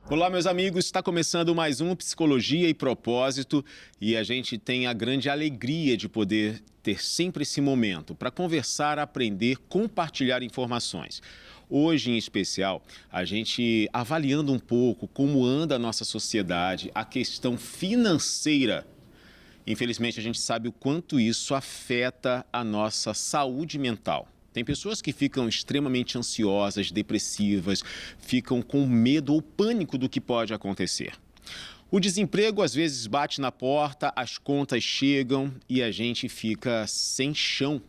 Olá, meus amigos, está começando mais um Psicologia e Propósito e a gente tem a grande alegria de poder ter sempre esse momento para conversar, aprender, compartilhar informações. Hoje, em especial, a gente avaliando um pouco como anda a nossa sociedade, a questão financeira. Infelizmente, a gente sabe o quanto isso afeta a nossa saúde mental. Tem pessoas que ficam extremamente ansiosas, depressivas, ficam com medo ou pânico do que pode acontecer. O desemprego às vezes bate na porta, as contas chegam e a gente fica sem chão.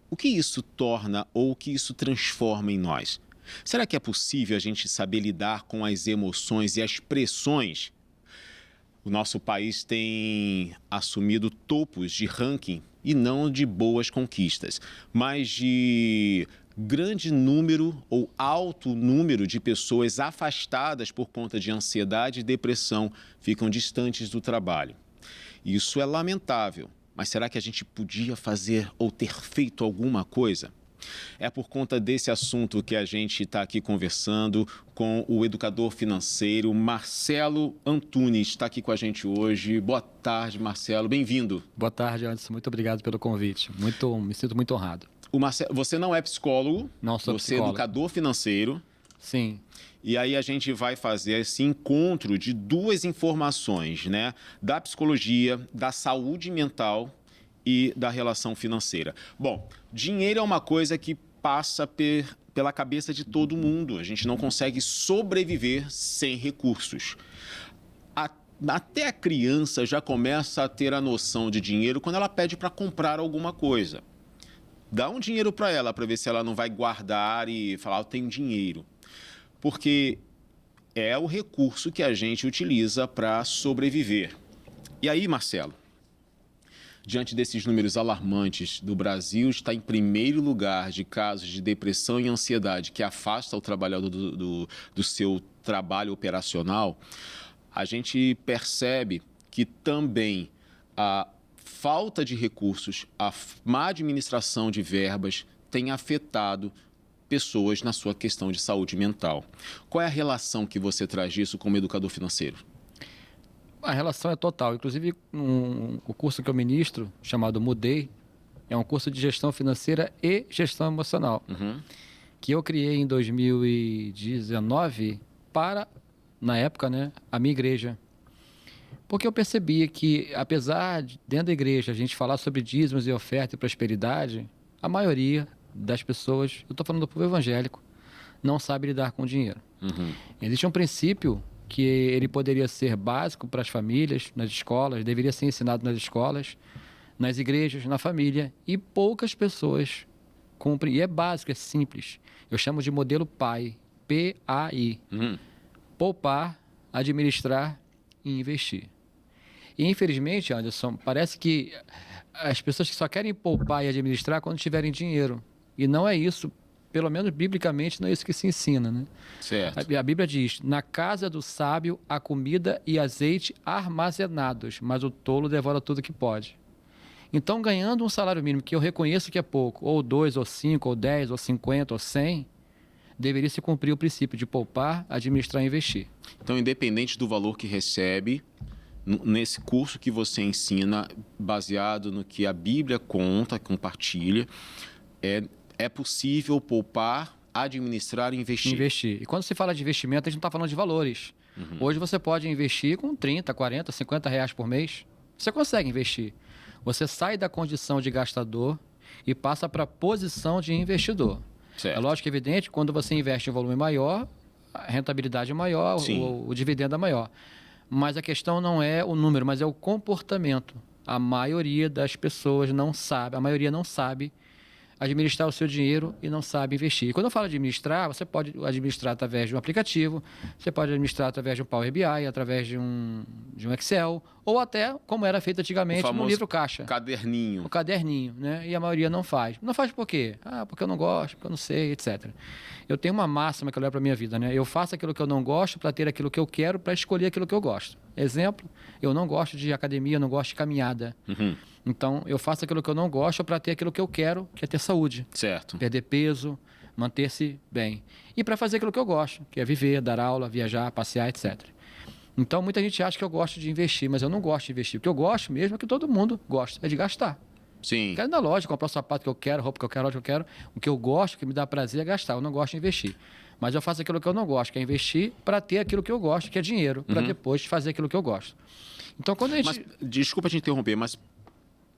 O que isso torna ou o que isso transforma em nós? Será que é possível a gente saber lidar com as emoções e as pressões? O nosso país tem assumido topos de ranking e não de boas conquistas, mas de grande número ou alto número de pessoas afastadas por conta de ansiedade e depressão ficam distantes do trabalho. Isso é lamentável, mas será que a gente podia fazer ou ter feito alguma coisa? É por conta desse assunto que a gente está aqui conversando com o educador financeiro Marcelo Antunes. Está aqui com a gente hoje. Boa tarde, Marcelo. Bem-vindo. Boa tarde, Anderson. Muito obrigado pelo convite. Me sinto muito honrado. Você não é psicólogo. Não sou Você é psicólogo. educador financeiro. Sim. E aí a gente vai fazer esse encontro de duas informações, né? Da psicologia, da saúde mental e da relação financeira. Bom, dinheiro é uma coisa que passa pela cabeça de todo mundo. A gente não consegue sobreviver sem recursos. Até a criança já começa a ter a noção de dinheiro quando ela pede para comprar alguma coisa. Dá um dinheiro para ela ver se ela não vai guardar e falar, eu tenho dinheiro. Porque é o recurso que a gente utiliza para sobreviver. E aí, Marcelo? Diante desses números alarmantes, do Brasil está em primeiro lugar de casos de depressão e ansiedade que afasta o trabalhador do seu trabalho operacional, a gente percebe que também a falta de recursos, a má administração de verbas tem afetado pessoas na sua questão de saúde mental. Qual é a relação que você traz disso como educador financeiro? A relação é total. Inclusive, o curso que eu ministro, chamado Mudei, é um curso de gestão financeira e gestão emocional, que eu criei em 2019 para, na época, né, a minha igreja. Porque eu percebia que, apesar de, dentro da igreja, a gente falar sobre dízimos e oferta e prosperidade, a maioria das pessoas, eu estou falando do povo evangélico, não sabe lidar com dinheiro. Existe um princípio que ele poderia ser básico para as famílias, nas escolas, deveria ser ensinado nas escolas, nas igrejas, na família, e poucas pessoas cumprem. E é básico, é simples. Eu chamo de modelo PAI, P-A-I. Poupar, administrar e investir. E infelizmente, Anderson, parece que as pessoas que só querem poupar e administrar quando tiverem dinheiro. E não é isso. Pelo menos, biblicamente, não é isso que se ensina, né? Certo. A Bíblia diz, na casa do sábio há comida e azeite armazenados, mas o tolo devora tudo que pode. Então, ganhando um salário mínimo, que eu reconheço que é pouco, ou 2, ou 5, ou 10, ou 50, ou 100, deveria se cumprir o princípio de poupar, administrar e investir. Então, independente do valor que recebe, nesse curso que você ensina, baseado no que a Bíblia conta, compartilha, é possível poupar, administrar e investir. Investir. E quando se fala de investimento, a gente não está falando de valores. Hoje você pode investir com 30, 40, 50 reais por mês. Você consegue investir. Você sai da condição de gastador e passa para a posição de investidor. Certo. É lógico que é evidente, quando você investe em volume maior, a rentabilidade é maior, o dividendo é maior. Mas a questão não é o número, mas é o comportamento. A maioria das pessoas não sabe, administrar o seu dinheiro e não sabe investir. E quando eu falo de administrar, você pode administrar através de um aplicativo, você pode administrar através de um Power BI, através de um Excel, ou até, como era feito antigamente, no livro caixa. Caderninho. O caderninho, né? E a maioria não faz. Não faz por quê? Porque eu não gosto, porque eu não sei, etc. Eu tenho uma máxima que eu levo para a minha vida, né? Eu faço aquilo que eu não gosto para ter aquilo que eu quero, para escolher aquilo que eu gosto. Exemplo, eu não gosto de academia, eu não gosto de caminhada. Então, eu faço aquilo que eu não gosto para ter aquilo que eu quero, que é ter saúde. Certo. Perder peso, manter-se bem. E para fazer aquilo que eu gosto, que é viver, dar aula, viajar, passear, etc. Então, muita gente acha que eu gosto de investir, mas eu não gosto de investir. O que eu gosto mesmo é que todo mundo gosta, é de gastar. Sim. Quero ir na loja, comprar o sapato que eu quero, roupa que eu quero, loja que eu quero. O que eu gosto, o que me dá prazer é gastar. Eu não gosto de investir. Mas eu faço aquilo que eu não gosto, que é investir para ter aquilo que eu gosto, que é dinheiro, para depois fazer aquilo que eu gosto. Então, quando a gente... Mas, desculpa te interromper, mas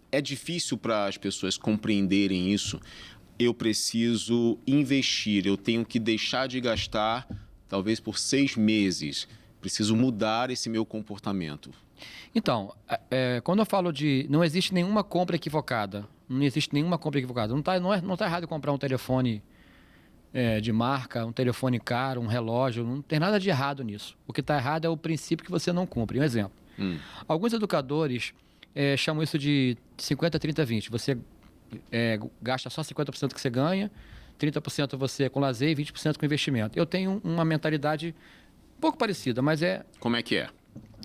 é difícil para as pessoas compreenderem isso. Eu preciso investir, eu tenho que deixar de gastar, talvez por 6 meses. Preciso mudar esse meu comportamento. Então, quando eu falo de... Não existe nenhuma compra equivocada. Não existe nenhuma compra equivocada. Não tá errado comprar um telefone de marca, um telefone caro, um relógio. Não tem nada de errado nisso. O que está errado é o princípio que você não cumpre. Um exemplo. Alguns educadores chamam isso de 50, 30, 20. Você gasta só 50% que você ganha, 30% você com lazer e 20% com investimento. Eu tenho uma mentalidade um pouco parecida, mas Como é que é?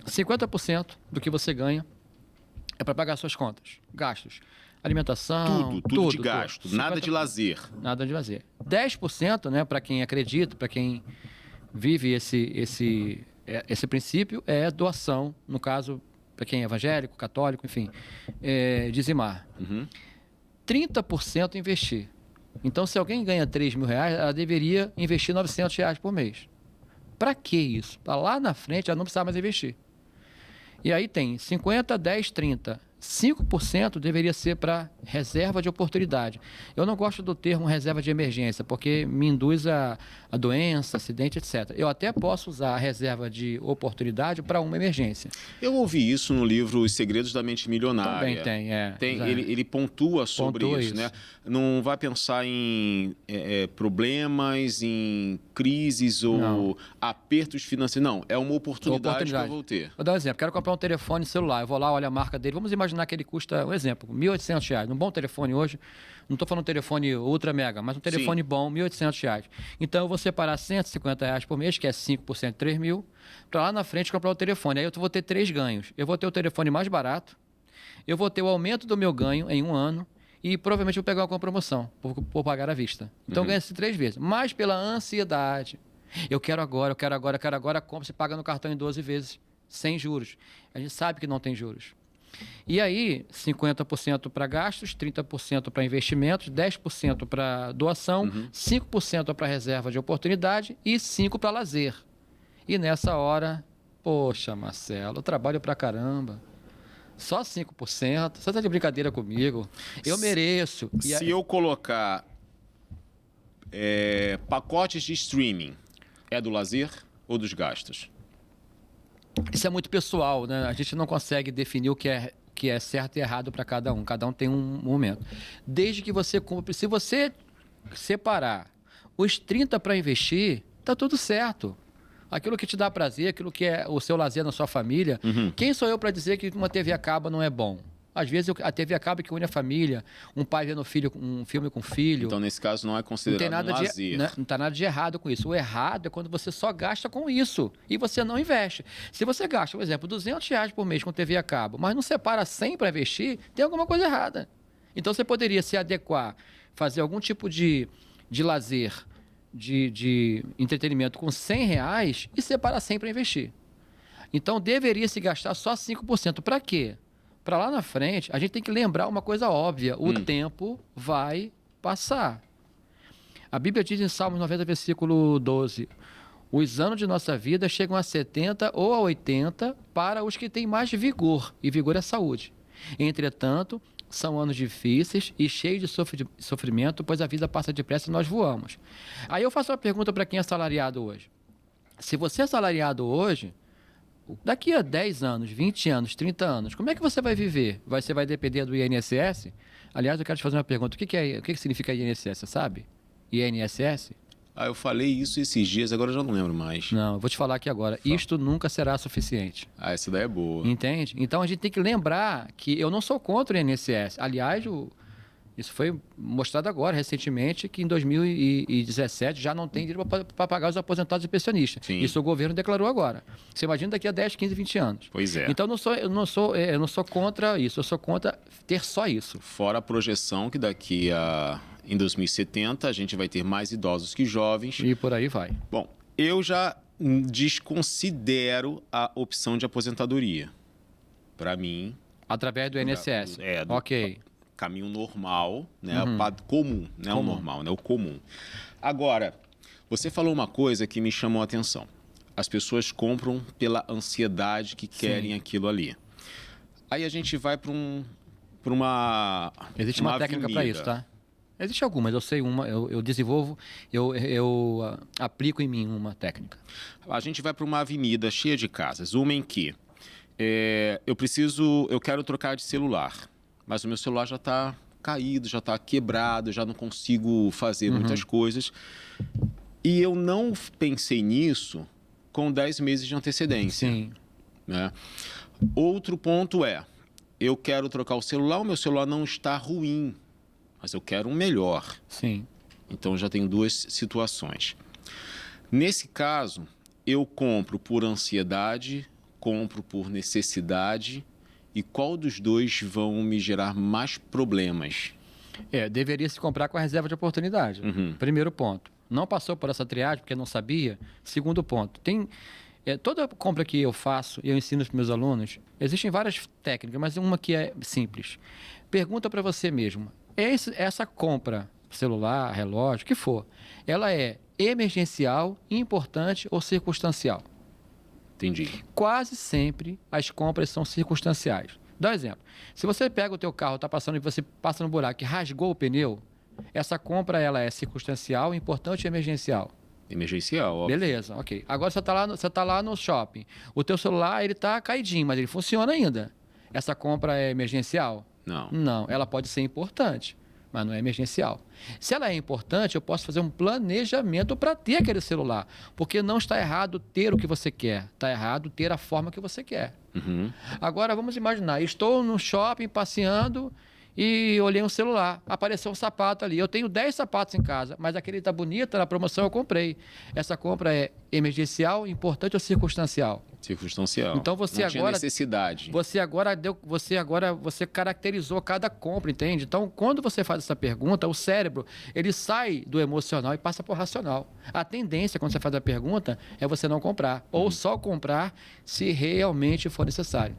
50% do que você ganha é para pagar suas contas, gastos, alimentação, Tudo de gasto, nada de lazer. Nada de lazer. 10%, né, para quem acredita, para quem vive esse princípio, é doação, no caso, para quem é evangélico, católico, enfim, dizimar. 30% investir. Então, se alguém ganha R$3.000, ela deveria investir R$900 por mês. Para que isso? Para lá na frente ela não precisar mais investir. E aí tem 50, 10, 30. 5% deveria ser para reserva de oportunidade. Eu não gosto do termo reserva de emergência, porque me induz a doença, acidente, etc. Eu até posso usar a reserva de oportunidade para uma emergência. Eu ouvi isso no livro Os Segredos da Mente Milionária. Também tem, ele pontua sobre isso, né? Não vai pensar em problemas, em crises ou apertos financeiros. Não, é uma oportunidade que eu vou ter. Vou dar um exemplo. Quero comprar um telefone celular. Eu vou lá, olho a marca dele. Vamos imaginar que ele custa, um exemplo, R$1.800. Um bom telefone hoje, não estou falando um telefone ultra mega, mas um telefone bom, R$1.800. Então eu vou separar R$150 por mês, que é 5% de 3.000, para lá na frente comprar o telefone. Aí eu vou ter 3 ganhos. Eu vou ter o telefone mais barato, eu vou ter o aumento do meu ganho em um ano e provavelmente vou pegar uma promoção por pagar à vista. Então ganha-se 3 vezes. Mas pela ansiedade. Eu quero agora, compra, você paga no cartão em 12 vezes, sem juros. A gente sabe que não tem juros. E aí, 50% para gastos, 30% para investimentos, 10% para doação, 5% para reserva de oportunidade e 5% para lazer. E nessa hora, poxa, Marcelo, eu trabalho pra caramba. Só 5%? Você tá de brincadeira comigo? Eu mereço. Se eu colocar pacotes de streaming, é do lazer ou dos gastos? Isso é muito pessoal, né? A gente não consegue definir o que é certo e errado para cada um. Cada um tem um momento. Desde que você cumpre. Se você separar os 30 para investir, tá tudo certo. Aquilo que te dá prazer, aquilo que é o seu lazer na sua família. Quem sou eu para dizer que uma TV a cabo não é bom? Às vezes a TV a cabo que une a família, um pai vendo um filme com o filho. Então, nesse caso, não é considerado um lazer. Não está nada de errado com isso. O errado é quando você só gasta com isso e você não investe. Se você gasta, por exemplo, R$200 por mês com TV a cabo, mas não separa 100 para investir, tem alguma coisa errada. Então, você poderia se adequar, fazer algum tipo de lazer, de entretenimento com R$100 e separar 100 para investir. Então, deveria se gastar só 5%. Para quê? Para lá na frente, a gente tem que lembrar uma coisa óbvia. O tempo vai passar. A Bíblia diz em Salmos 90, versículo 12, os anos de nossa vida chegam a 70 ou a 80 para os que têm mais vigor, e vigor é saúde. Entretanto, são anos difíceis e cheios de sofrimento, pois a vida passa depressa e nós voamos. Aí eu faço uma pergunta para quem é assalariado hoje. Se você é assalariado hoje, daqui a 10 anos, 20 anos, 30 anos, como é que você vai viver? Você vai depender do INSS? Aliás, eu quero te fazer uma pergunta. O que significa INSS, você sabe? INSS? Eu falei isso esses dias, agora eu já não lembro mais. Não, eu vou te falar aqui agora. Isto nunca será suficiente. Essa daí é boa. Entende? Então, a gente tem que lembrar que eu não sou contra o INSS. Aliás, isso foi mostrado agora, recentemente, que em 2017 já não tem dinheiro para pagar os aposentados e pensionistas. Sim. Isso o governo declarou agora. Você imagina daqui a 10, 15, 20 anos. Pois é. Então, eu não sou contra isso. Eu sou contra ter só isso. Fora a projeção que daqui a Em 2070, a gente vai ter mais idosos que jovens. E por aí vai. Bom, eu já desconsidero a opção de aposentadoria. Para mim... Através do INSS. Ok. Caminho normal, né? Comum, não é o normal, né? O comum. Agora, você falou uma coisa que me chamou a atenção. As pessoas compram pela ansiedade que querem aquilo ali. Aí a gente vai para uma Existe uma técnica para isso, tá? Existe algumas, eu sei uma, eu desenvolvo, eu aplico em mim uma técnica. A gente vai para uma avenida cheia de casas, uma em que eu quero trocar de celular, mas o meu celular já está caído, já está quebrado, já não consigo fazer muitas coisas. E eu não pensei nisso com 10 meses de antecedência. Sim. Né? Outro ponto eu quero trocar o meu celular não está ruim, mas eu quero um melhor. Sim. Então, eu já tenho duas situações. Nesse caso, eu compro por ansiedade, compro por necessidade, e qual dos dois vão me gerar mais problemas? Deveria se comprar com a reserva de oportunidade. Primeiro ponto. Não passou por essa triagem porque não sabia. Segundo ponto. Toda compra que eu faço e eu ensino para os meus alunos, existem várias técnicas, mas uma que é simples. Pergunta para você mesmo. Essa compra, celular, relógio, o que for, ela é emergencial, importante ou circunstancial? Entendi. Quase sempre as compras são circunstanciais. Dá um exemplo. Se você pega o teu carro, está passando e você passa no buraco e rasgou o pneu, essa compra ela é circunstancial, importante ou emergencial? Emergencial, óbvio. Beleza, ok. Agora você está lá no shopping. O teu celular ele está caidinho, mas ele funciona ainda. Essa compra é emergencial? Não. Não, ela pode ser importante, mas não é emergencial. Se ela é importante, eu posso fazer um planejamento para ter aquele celular. Porque não está errado ter o que você quer, está errado ter a forma que você quer. Agora, vamos imaginar, estou no shopping passeando e olhei um celular, apareceu um sapato ali. Eu tenho 10 sapatos em casa, mas aquele está bonito, na promoção eu comprei. Essa compra é emergencial, importante ou circunstancial? Circunstancial. Então você não agora tinha necessidade. Você caracterizou cada compra, entende? Então, quando você faz essa pergunta, o cérebro, ele sai do emocional e passa para o racional. A tendência quando você faz a pergunta é você não comprar ou só comprar se realmente for necessário.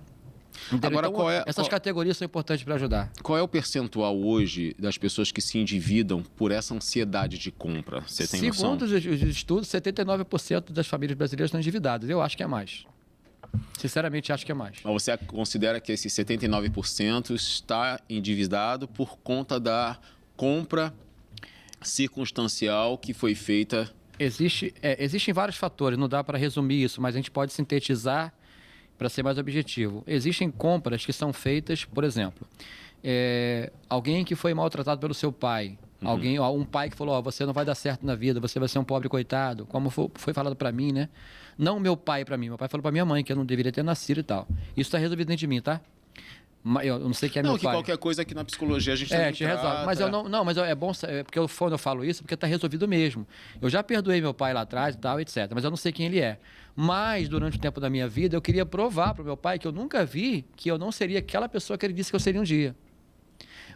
Agora, então, essas categorias são importantes para ajudar. Qual é o percentual hoje das pessoas que se endividam por essa ansiedade de compra? Você tem noção? Segundo os estudos, 79% das famílias brasileiras estão endividadas. Eu acho que é mais. Sinceramente, acho que é mais. Mas você considera que esse 79% está endividado por conta da compra circunstancial que foi feita? Existem vários fatores, não dá para resumir isso, mas a gente pode sintetizar para ser mais objetivo. Existem compras que são feitas, por exemplo, alguém que foi maltratado pelo seu pai, um pai que falou, você não vai dar certo na vida, você vai ser um pobre coitado, como foi falado para mim, né? Não meu pai para mim, meu pai falou para minha mãe que eu não deveria ter nascido e tal. Isso está resolvido dentro de mim, tá? Eu não sei quem é meu pai. Não, que qualquer coisa aqui na psicologia a gente também te resolve. Mas mas é bom, porque quando eu falo isso, porque está resolvido mesmo. Eu já perdoei meu pai lá atrás e tal, etc. Mas eu não sei quem ele é. Mas, durante o tempo da minha vida, eu queria provar para o meu pai que eu nunca vi que eu não seria aquela pessoa que ele disse que eu seria um dia.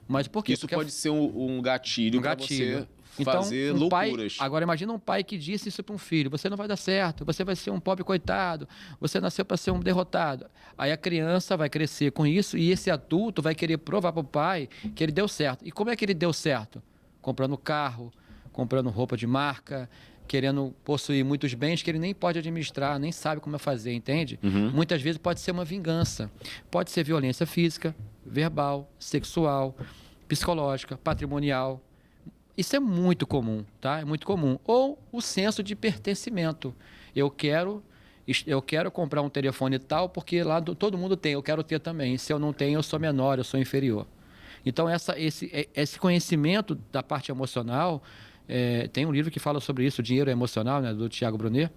Mas por quê? Isso pode ser um gatilho para você fazer loucuras. Agora, imagina um pai que disse isso para um filho. Você não vai dar certo, você vai ser um pobre coitado, você nasceu para ser um derrotado. Aí a criança vai crescer com isso e esse adulto vai querer provar para o pai que ele deu certo. E como é que ele deu certo? Comprando carro, comprando roupa de marca, querendo possuir muitos bens que ele nem pode administrar, nem sabe como fazer, entende? Muitas vezes pode ser uma vingança, pode ser violência física, verbal, sexual, psicológica, patrimonial. Isso é muito comum, tá? É muito comum. Ou o senso de pertencimento. Eu quero comprar um telefone tal porque lá todo mundo tem, eu quero ter também. Se eu não tenho, eu sou menor, eu sou inferior. Então, esse conhecimento da parte emocional, tem um livro que fala sobre isso, Dinheiro Emocional, né, do Tiago Brunet.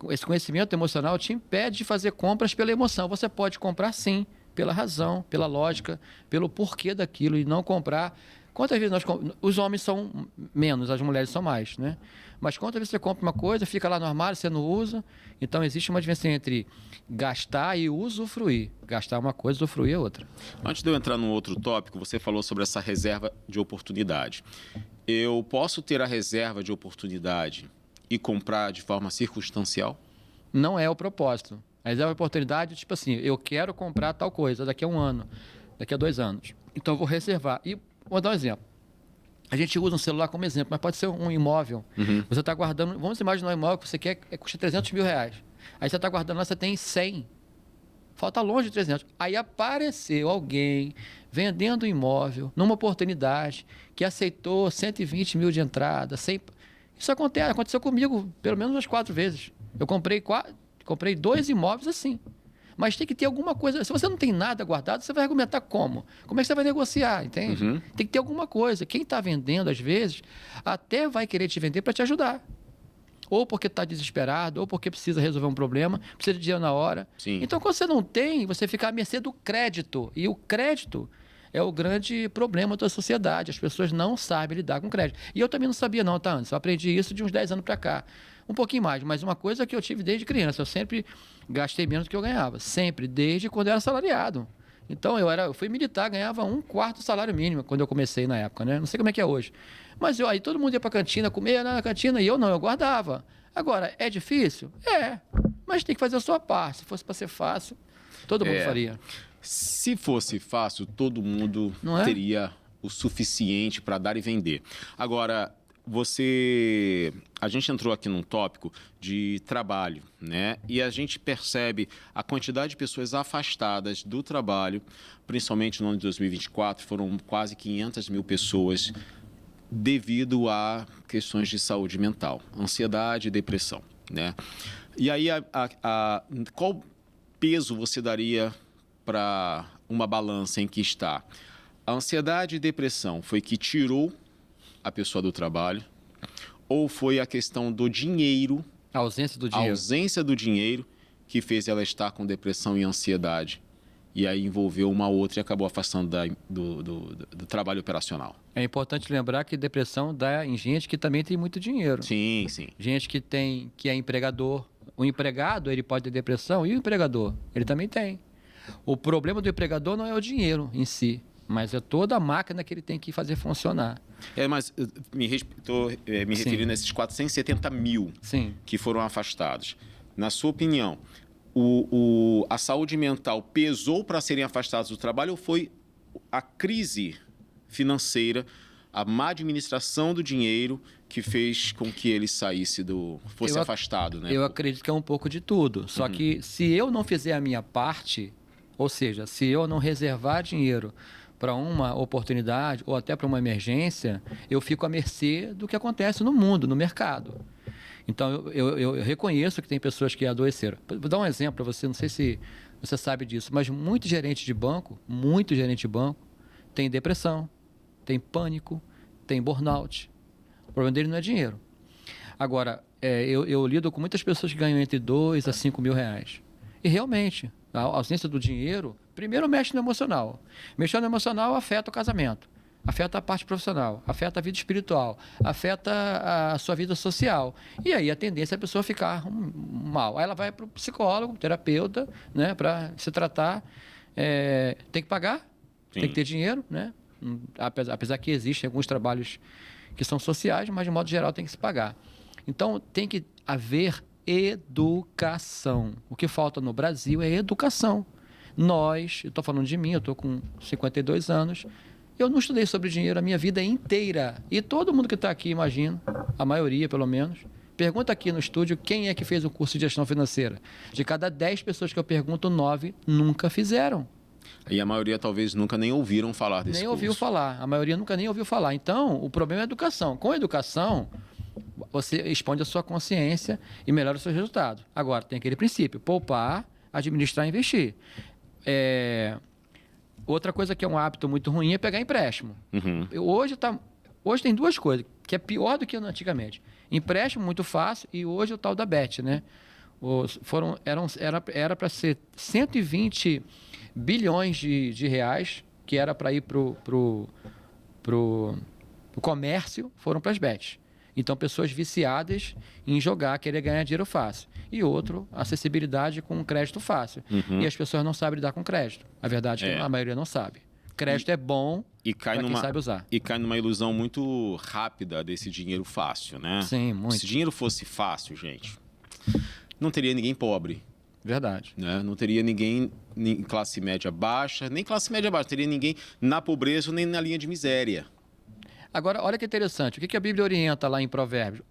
Esse conhecimento emocional te impede de fazer compras pela emoção. Você pode comprar sim, pela razão, pela lógica, pelo porquê daquilo e não comprar Quantas vezes os homens são menos, as mulheres são mais, né? Mas quantas vezes você compra uma coisa, fica lá no armário, você não usa. Então existe uma diferença entre gastar e usufruir. Gastar uma coisa, usufruir é outra. Antes de eu entrar num outro tópico, você falou sobre essa reserva de oportunidade. Eu posso ter a reserva de oportunidade e comprar de forma circunstancial? Não é o propósito. A reserva de oportunidade, tipo assim, eu quero comprar tal coisa daqui a 1 ano, daqui a 2 anos. Então eu vou reservar. E vou dar um exemplo. A gente usa um celular como exemplo, mas pode ser um imóvel. Uhum. Você está guardando, vamos imaginar um imóvel que você quer, custa 300 mil reais. Aí você está guardando lá, você tem 100. Falta longe de 300. Aí apareceu alguém vendendo um imóvel numa oportunidade que aceitou 120 mil de entrada. Isso aconteceu comigo pelo menos umas 4 vezes. Eu comprei 2 imóveis assim. Mas tem que ter alguma coisa. Se você não tem nada guardado, você vai argumentar como? Como é que você vai negociar, entende? Uhum. Tem que ter alguma coisa. Quem está vendendo, às vezes, até vai querer te vender para te ajudar. Ou porque está desesperado, ou porque precisa resolver um problema, precisa de dinheiro na hora. Sim. Então, quando você não tem, você fica à mercê do crédito. E o crédito é o grande problema da sociedade. As pessoas não sabem lidar com crédito. E eu também não sabia não, tá, Anderson? Eu aprendi isso de uns 10 anos para cá. Um pouquinho mais, mas uma coisa que eu tive desde criança. Eu sempre gastei menos do que eu ganhava. Sempre, desde quando eu era assalariado. Então, eu fui militar, ganhava 1/4 do salário mínimo quando eu comecei na época, né? Não sei como é que é hoje. Mas aí todo mundo ia para a cantina, comer na cantina, e eu não, eu guardava. Agora, é difícil? É. Mas tem que fazer a sua parte. Se fosse para ser fácil, todo mundo faria. Se fosse fácil, todo mundo teria o suficiente para dar e vender. Agora, a gente entrou aqui num tópico de trabalho, né? E a gente percebe a quantidade de pessoas afastadas do trabalho, principalmente no ano de 2024, foram quase 500 mil pessoas devido a questões de saúde mental, ansiedade e depressão, né? E aí, qual peso você daria para uma balança em que está a ansiedade e depressão? Foi que tirou a pessoa do trabalho, ou foi a questão do dinheiro, a ausência do dinheiro que fez ela estar com depressão e ansiedade, e aí envolveu uma outra e acabou afastando do trabalho operacional? É importante lembrar que depressão dá em gente que também tem muito dinheiro. Sim, sim. Gente que é empregador. O empregado, ele pode ter depressão, e o empregador, ele também tem. O problema do empregador não é o dinheiro em si, mas é toda a máquina que ele tem que fazer funcionar. Mas estou me referindo a esses 470 mil que foram afastados. Na sua opinião, a saúde mental pesou para serem afastados do trabalho, ou foi a crise financeira, a má administração do dinheiro que fez com que ele fosse afastado, né? Eu acredito que é um pouco de tudo. Só que se eu não fizer a minha parte, ou seja, se eu não reservar dinheiro para uma oportunidade ou até para uma emergência, eu fico à mercê do que acontece no mundo, no mercado. Então, eu reconheço que tem pessoas que adoeceram. Vou dar um exemplo para você, não sei se você sabe disso, mas muito gerente de banco tem depressão, tem pânico, tem burnout. O problema dele não é dinheiro. Agora, eu lido com muitas pessoas que ganham entre 2 a 5 mil reais. E realmente, a ausência do dinheiro, primeiro mexe no emocional. Mexer no emocional afeta o casamento, afeta a parte profissional, afeta a vida espiritual, afeta a sua vida social. E aí a tendência é a pessoa ficar mal. Aí ela vai para o psicólogo, terapeuta, né, para se tratar. Tem que pagar, Sim. Tem que ter dinheiro, né? Apesar que existem alguns trabalhos que são sociais, mas de modo geral tem que se pagar. Então tem que haver educação. O que falta no Brasil é educação. Eu estou falando de mim, eu estou com 52 anos, eu não estudei sobre dinheiro a minha vida inteira. E todo mundo que está aqui, imagino, a maioria pelo menos, pergunta aqui no estúdio quem é que fez o curso de gestão financeira. De cada 10 pessoas que eu pergunto, 9 nunca fizeram. E a maioria talvez nunca nem ouviram falar desse curso. Nem ouviu falar. A maioria nunca nem ouviu falar. Então, o problema é a educação. Com a educação, você expande a sua consciência e melhora os seus resultados. Agora, tem aquele princípio: poupar, administrar e investir. Outra coisa que é um hábito muito ruim é pegar empréstimo. Uhum. Hoje tem 2 coisas que é pior do que antigamente. Empréstimo muito fácil e hoje o tal da Bet, né? Era para ser 120 bilhões de reais, que era para ir pro comércio foram para as bets. Então, pessoas viciadas em jogar, querer ganhar dinheiro fácil. E outro, acessibilidade com crédito fácil. E as pessoas não sabem lidar com crédito. A verdade é que a maioria não sabe. Crédito é bom para quem sabe usar. E cai numa ilusão muito rápida desse dinheiro fácil, né? Sim, muito. Se dinheiro fosse fácil, gente, não teria ninguém pobre. Verdade. Né? Não teria ninguém em classe média baixa, nem classe média baixa. Não teria ninguém na pobreza nem na linha de miséria. Agora, olha que interessante. O que a Bíblia orienta lá em Provérbios?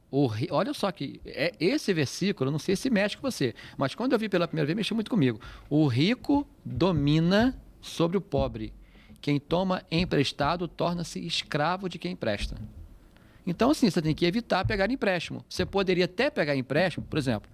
Olha só que esse versículo, não sei se mexe com você, mas quando eu vi pela primeira vez, mexeu muito comigo. O rico domina sobre o pobre. Quem toma emprestado torna-se escravo de quem empresta. Então, assim, você tem que evitar pegar empréstimo. Você poderia até pegar empréstimo, por exemplo,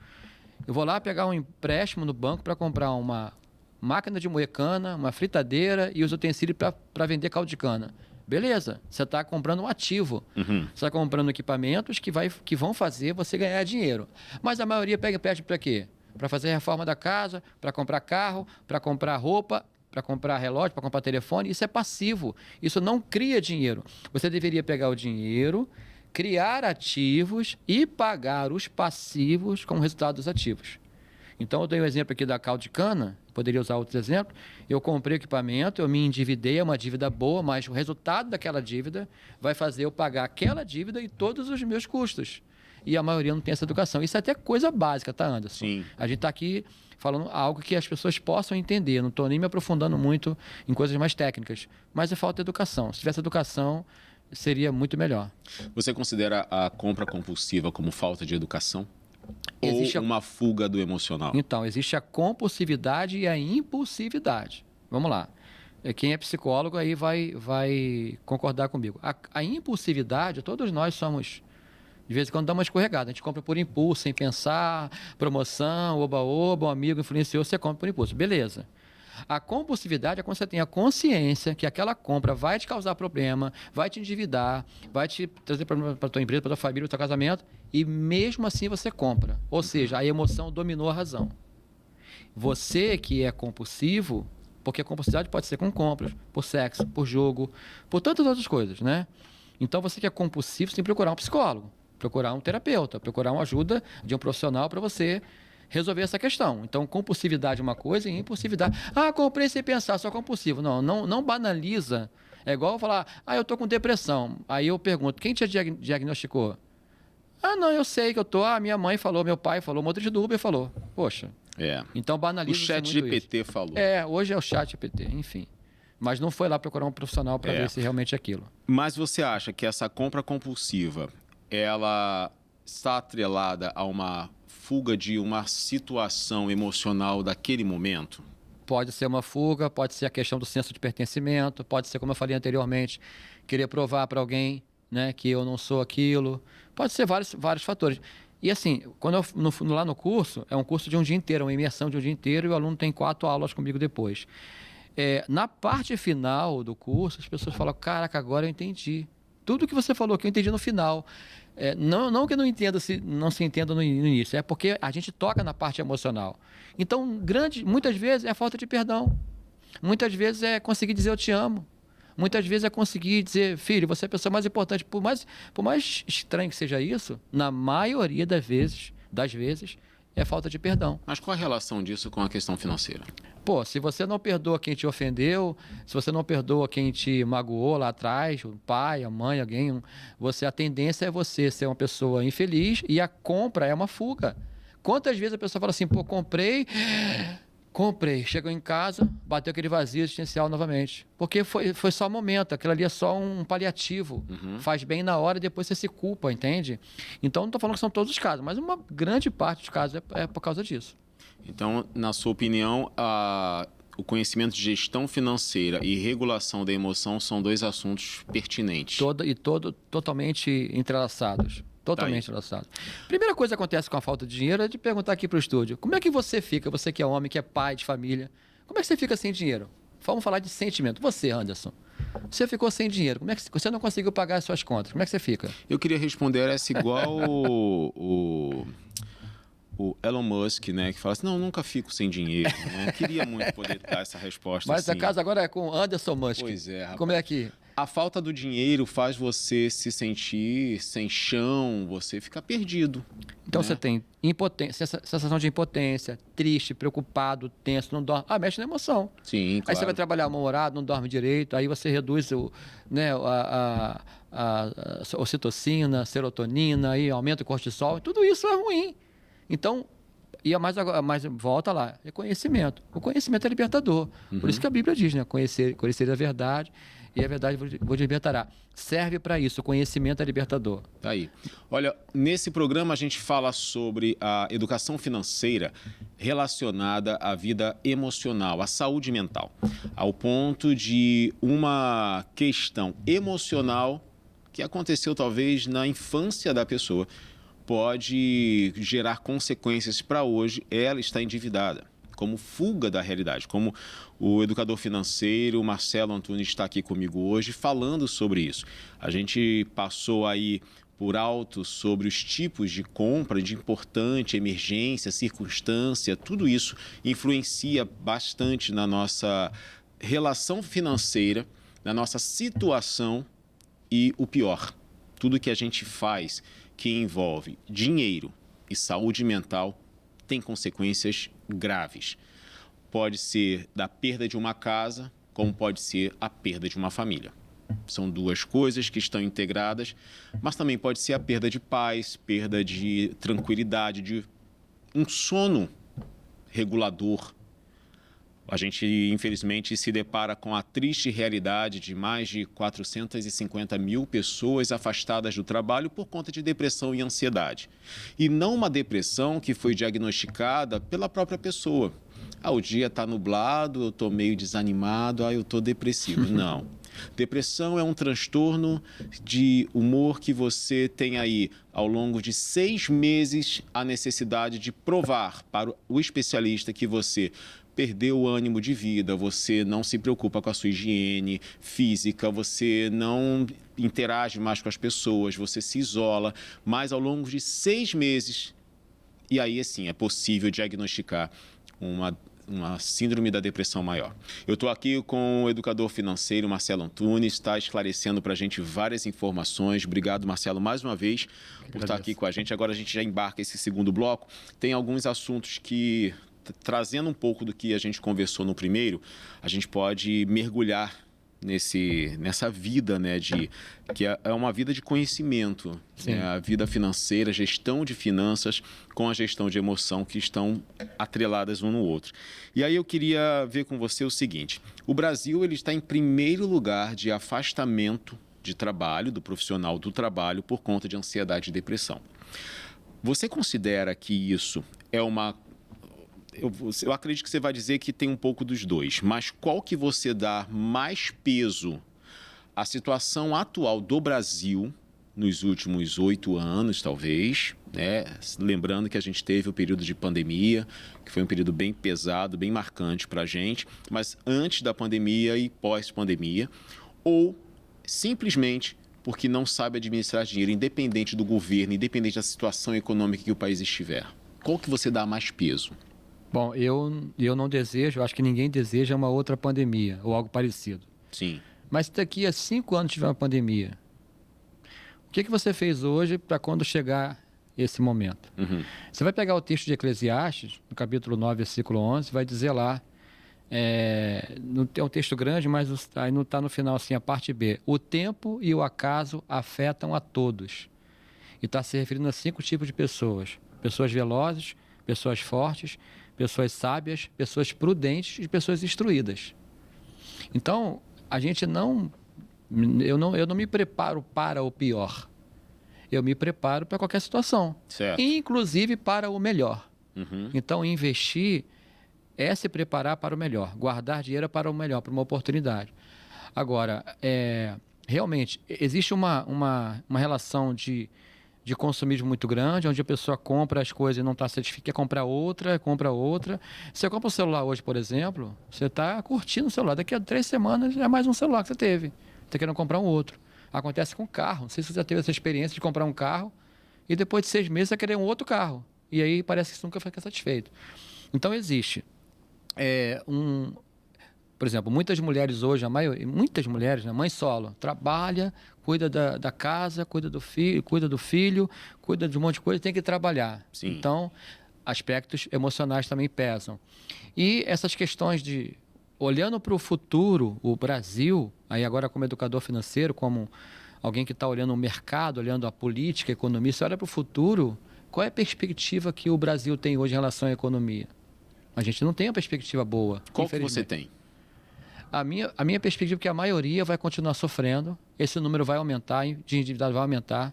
eu vou lá pegar um empréstimo no banco para comprar uma máquina de moer cana, uma fritadeira e os utensílios para vender caldo de cana. Beleza, você está comprando um ativo. Você está comprando equipamentos que vão fazer você ganhar dinheiro. Mas a maioria pega empréstimo para quê? Para fazer a reforma da casa, para comprar carro, para comprar roupa, para comprar relógio, para comprar telefone. Isso é passivo. Isso não cria dinheiro. Você deveria pegar o dinheiro, criar ativos e pagar os passivos como resultado dos ativos. Então, eu dei um exemplo aqui da caldo de cana, poderia usar outros exemplos. Eu comprei o equipamento, eu me endividei, é uma dívida boa, mas o resultado daquela dívida vai fazer eu pagar aquela dívida e todos os meus custos. E a maioria não tem essa educação. Isso é até coisa básica, tá, Anderson? Sim. A gente está aqui falando algo que as pessoas possam entender. Não estou nem me aprofundando muito em coisas mais técnicas. Mas é falta de educação. Se tivesse educação, seria muito melhor. Você considera a compra compulsiva como falta de educação? Existe ou uma fuga do emocional? Então, existe a compulsividade e a impulsividade. Vamos lá. Quem é psicólogo aí vai concordar comigo. A impulsividade, todos nós somos, de vez em quando, dá uma escorregada. A gente compra por impulso, sem pensar, promoção, oba-oba, um amigo influenciou, você compra por impulso. Beleza. A compulsividade é quando você tem a consciência que aquela compra vai te causar problema, vai te endividar, vai te trazer problema para a tua empresa, para a tua família, para o teu casamento, e mesmo assim você compra. Ou seja, a emoção dominou a razão. Você que é compulsivo, porque a compulsividade pode ser com compras, por sexo, por jogo, por tantas outras coisas, né? Então você que é compulsivo, você tem que procurar um psicólogo, procurar um terapeuta, procurar uma ajuda de um profissional para você resolver essa questão. Então, compulsividade é uma coisa e impulsividade... Ah, comprei sem pensar, sou compulsivo. Não banaliza. É igual eu falar, eu tô com depressão. Aí eu pergunto, quem te diagnosticou? Não, eu sei que eu tô... minha mãe falou, meu pai falou, o motorista do Uber falou. Poxa. Então banaliza. O chat GPT falou. Hoje é o chat GPT, enfim. Mas não foi lá procurar um profissional para ver se realmente é aquilo. Mas você acha que essa compra compulsiva, ela está atrelada a uma fuga de uma situação emocional daquele momento? Pode ser uma fuga, pode ser a questão do senso de pertencimento, pode ser, como eu falei anteriormente, querer provar para alguém, né, que eu não sou aquilo. Pode ser vários fatores. E assim, quando lá no curso, é um curso de um dia inteiro, uma imersão de um dia inteiro, e o aluno tem 4 aulas comigo depois. Na parte final do curso, as pessoas falam, caraca, agora eu entendi. Tudo que você falou que eu entendi no final. Não que eu não se entenda no início, é porque a gente toca na parte emocional. Então, muitas vezes é falta de perdão. Muitas vezes é conseguir dizer eu te amo. Muitas vezes é conseguir dizer, filho, você é a pessoa mais importante. Por mais estranho que seja isso, na maioria das vezes, é falta de perdão. Mas qual a relação disso com a questão financeira? Se você não perdoa quem te ofendeu, se você não perdoa quem te magoou lá atrás, o pai, a mãe, alguém, a tendência é você ser uma pessoa infeliz e a compra é uma fuga. Quantas vezes a pessoa fala assim, comprei, chegou em casa, bateu aquele vazio existencial novamente. Porque foi só um momento, aquilo ali é só um paliativo. Faz bem na hora e depois você se culpa, entende? Então, não estou falando que são todos os casos, mas uma grande parte dos casos é por causa disso. Então, na sua opinião, o conhecimento de gestão financeira e regulação da emoção são 2 assuntos pertinentes. Totalmente entrelaçados. Totalmente entrelaçados. Primeira coisa que acontece com a falta de dinheiro é de perguntar aqui para o estúdio. Como é que você fica, você que é homem, que é pai de família, como é que você fica sem dinheiro? Vamos falar de sentimento. Você, Anderson, você ficou sem dinheiro. Como é que você não conseguiu pagar as suas contas? Como é que você fica? Eu queria responder essa igual o Elon Musk, né, que fala assim, não, nunca fico sem dinheiro. Né? Queria muito poder dar essa resposta. Mas assim. a casa agora é com Anderson Musk. Pois é, rapaz. Como é que... A falta do dinheiro faz você se sentir sem chão, você fica perdido. Então, né? você tem impotência, sensação de impotência, triste, preocupado, tenso, não dorme. Mexe na emoção. Sim, Aí claro. você vai trabalhar mal-humorado, não dorme direito, aí você reduz a ocitocina, serotonina, aí aumenta o cortisol, tudo isso é ruim. Então, mas volta lá, é conhecimento. O conhecimento é libertador. Por isso que a Bíblia diz, né? Conhecer a verdade e a verdade vos libertará. Serve para isso, o conhecimento é libertador. Tá aí. Olha, nesse programa a gente fala sobre a educação financeira relacionada à vida emocional, à saúde mental, ao ponto de uma questão emocional que aconteceu talvez na infância da pessoa pode gerar consequências para hoje ela está endividada, como fuga da realidade, como o educador financeiro Marcelo Antunes está aqui comigo hoje falando sobre isso. A gente passou aí por alto sobre os tipos de compra, de importante, emergência, circunstância, tudo isso influencia bastante na nossa relação financeira, na nossa situação e o pior, tudo que a gente faz que envolve dinheiro e saúde mental tem consequências graves. Pode ser da perda de uma casa, como pode ser a perda de uma família. São duas coisas que estão integradas, mas também pode ser a perda de paz, perda de tranquilidade, de um sono regulador. A gente, infelizmente, se depara com a triste realidade de mais de 450 mil pessoas afastadas do trabalho por conta de depressão e ansiedade. E não uma depressão que foi diagnosticada pela própria pessoa. O dia está nublado, eu estou meio desanimado, eu estou depressivo. Não. Depressão é um transtorno de humor que você tem aí, ao longo de 6 meses, a necessidade de provar para o especialista que você perdeu o ânimo de vida, você não se preocupa com a sua higiene física, você não interage mais com as pessoas, você se isola, mas ao longo de 6 meses, e aí assim, é possível diagnosticar uma síndrome da depressão maior. Eu estou aqui com o educador financeiro Marcelo Antunes, está esclarecendo para a gente várias informações. Obrigado, Marcelo, mais uma vez por estar aqui com a gente. Agora a gente já embarca esse segundo bloco. Tem alguns assuntos que, trazendo um pouco do que a gente conversou no primeiro, a gente pode mergulhar nessa vida, né, que é uma vida de conhecimento, né, a vida financeira, gestão de finanças com a gestão de emoção que estão atreladas um no outro. E aí eu queria ver com você o seguinte: o Brasil ele está em primeiro lugar de afastamento de trabalho, do profissional do trabalho, por conta de ansiedade e depressão. Você considera que isso é uma... Eu acredito que você vai dizer que tem um pouco dos dois, mas qual que você dá mais peso à situação atual do Brasil nos últimos 8 anos, talvez, né? Lembrando que a gente teve o período de pandemia, que foi um período bem pesado, bem marcante para a gente, mas antes da pandemia e pós-pandemia, ou simplesmente porque não sabe administrar dinheiro, independente do governo, independente da situação econômica que o país estiver. Qual que você dá mais peso? Bom, eu não desejo, acho que ninguém deseja uma outra pandemia ou algo parecido. Sim. Mas se daqui a 5 anos tiver uma pandemia, o que você fez hoje para quando chegar esse momento? Você vai pegar o texto de Eclesiastes, no capítulo 9, versículo 11, vai dizer lá, não é um texto grande, mas aí não está no final assim, a parte B. O tempo e o acaso afetam a todos. E está se referindo a 5 tipos de pessoas. Pessoas velozes, pessoas fortes, pessoas sábias, pessoas prudentes e pessoas instruídas. Então, eu não me preparo para o pior. Eu me preparo para qualquer situação. Certo. Inclusive para o melhor. Então, investir é se preparar para o melhor. Guardar dinheiro para o melhor, para uma oportunidade. Agora, realmente, existe uma relação de consumismo muito grande, onde a pessoa compra as coisas e não está satisfeita, quer comprar outra, compra outra. Você compra um celular hoje, por exemplo, você está curtindo o celular. Daqui a 3 semanas é mais um celular que você teve. Está querendo comprar um outro. Acontece com carro. Não sei se você já teve essa experiência de comprar um carro e depois de 6 meses você querer um outro carro. E aí parece que você nunca fica satisfeito. Então existe Por exemplo, muitas mulheres hoje, muitas mulheres, né, mãe solo, trabalha, cuida da casa, cuida do filho, cuida de um monte de coisa, tem que trabalhar. Sim. Então, aspectos emocionais também pesam. E essas questões de, olhando para o futuro, o Brasil, aí agora como educador financeiro, como alguém que está olhando o mercado, olhando a política, a economia, você olha para o futuro, qual é a perspectiva que o Brasil tem hoje em relação à economia? A gente não tem uma perspectiva boa. Qual que você tem? A minha perspectiva é que a maioria vai continuar sofrendo, esse número vai aumentar, de endividados vai aumentar.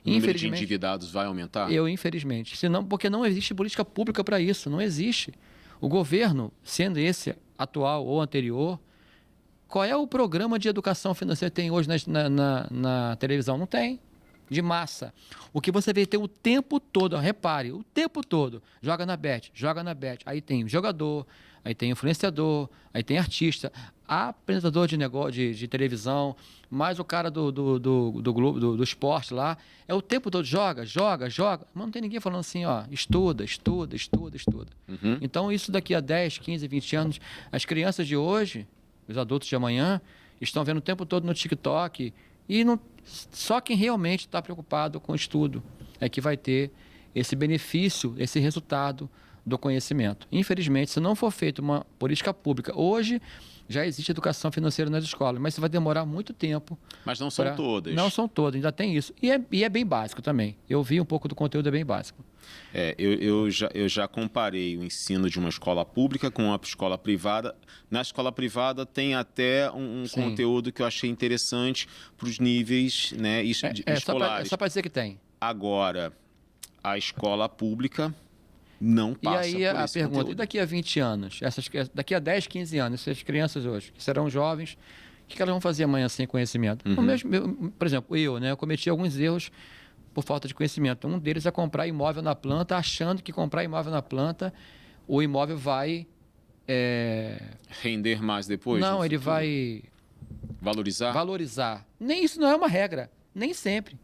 O número de endividados vai aumentar? Infelizmente. Senão, porque não existe política pública para isso, não existe. O governo, sendo esse atual ou anterior, qual é o programa de educação financeira que tem hoje na televisão? Não tem. De massa. O que você vê tem o tempo todo, repare, o tempo todo, joga na bet, aí tem jogador, aí tem influenciador, aí tem artista, apresentador de negócio de televisão, mais o cara do Globo, do esporte lá, é o tempo todo, joga, mas não tem ninguém falando assim, ó, estuda. Uhum. Então isso daqui a 10, 15, 20 anos, as crianças de hoje, os adultos de amanhã, estão vendo o tempo todo no TikTok e não. Só quem realmente está preocupado com o estudo é que vai ter esse benefício, esse resultado do conhecimento. Infelizmente, se não for feita uma política pública, hoje já existe educação financeira nas escolas, mas isso vai demorar muito tempo. Mas não são todas. Não são todas, ainda tem isso. E é bem básico também. Eu vi um pouco do conteúdo, é bem básico. Eu já comparei o ensino de uma escola pública com uma escola privada. Na escola privada tem até um conteúdo que eu achei interessante para os níveis, né, escolares. Só para dizer que tem. Agora, a escola pública não passa por esse a pergunta, conteúdo. E daqui a 20 anos? Daqui a 10, 15 anos, essas crianças hoje, que serão jovens, o que elas vão fazer amanhã sem conhecimento? Uhum. Por exemplo, eu cometi alguns erros por falta de conhecimento. Um deles é comprar imóvel na planta, achando que comprar imóvel na planta, o imóvel vai... Render mais depois? Não, ele vai... Valorizar? Nem isso não é uma regra. Nem sempre.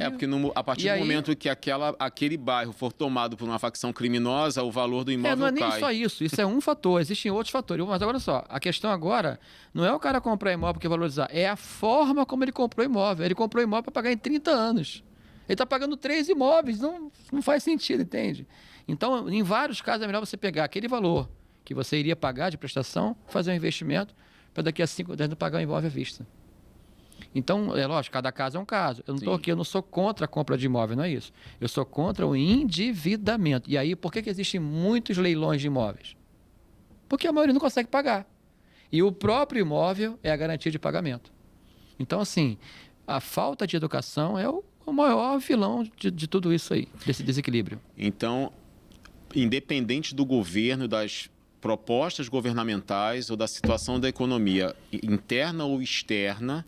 Porque a partir do momento que aquele bairro for tomado por uma facção criminosa, o valor do imóvel cai. Não é nem só isso. Isso é um fator. Existem outros fatores. Mas agora só, a questão agora não é o cara comprar imóvel porque valorizar. É a forma como ele comprou imóvel. Ele comprou imóvel para pagar em 30 anos. Ele está pagando 3 imóveis. Não faz sentido, entende? Então, em vários casos, é melhor você pegar aquele valor que você iria pagar de prestação, fazer um investimento, para daqui a 5, 10 anos pagar um imóvel à vista. Então, é lógico, cada caso é um caso. Eu não estou aqui, eu não sou contra a compra de imóvel, não é isso. Eu sou contra o endividamento. E aí, por que existem muitos leilões de imóveis? Porque a maioria não consegue pagar. E o próprio imóvel é a garantia de pagamento. Então, assim, a falta de educação é o maior vilão de tudo isso aí, desse desequilíbrio. Então, independente do governo, das propostas governamentais ou da situação da economia interna ou externa,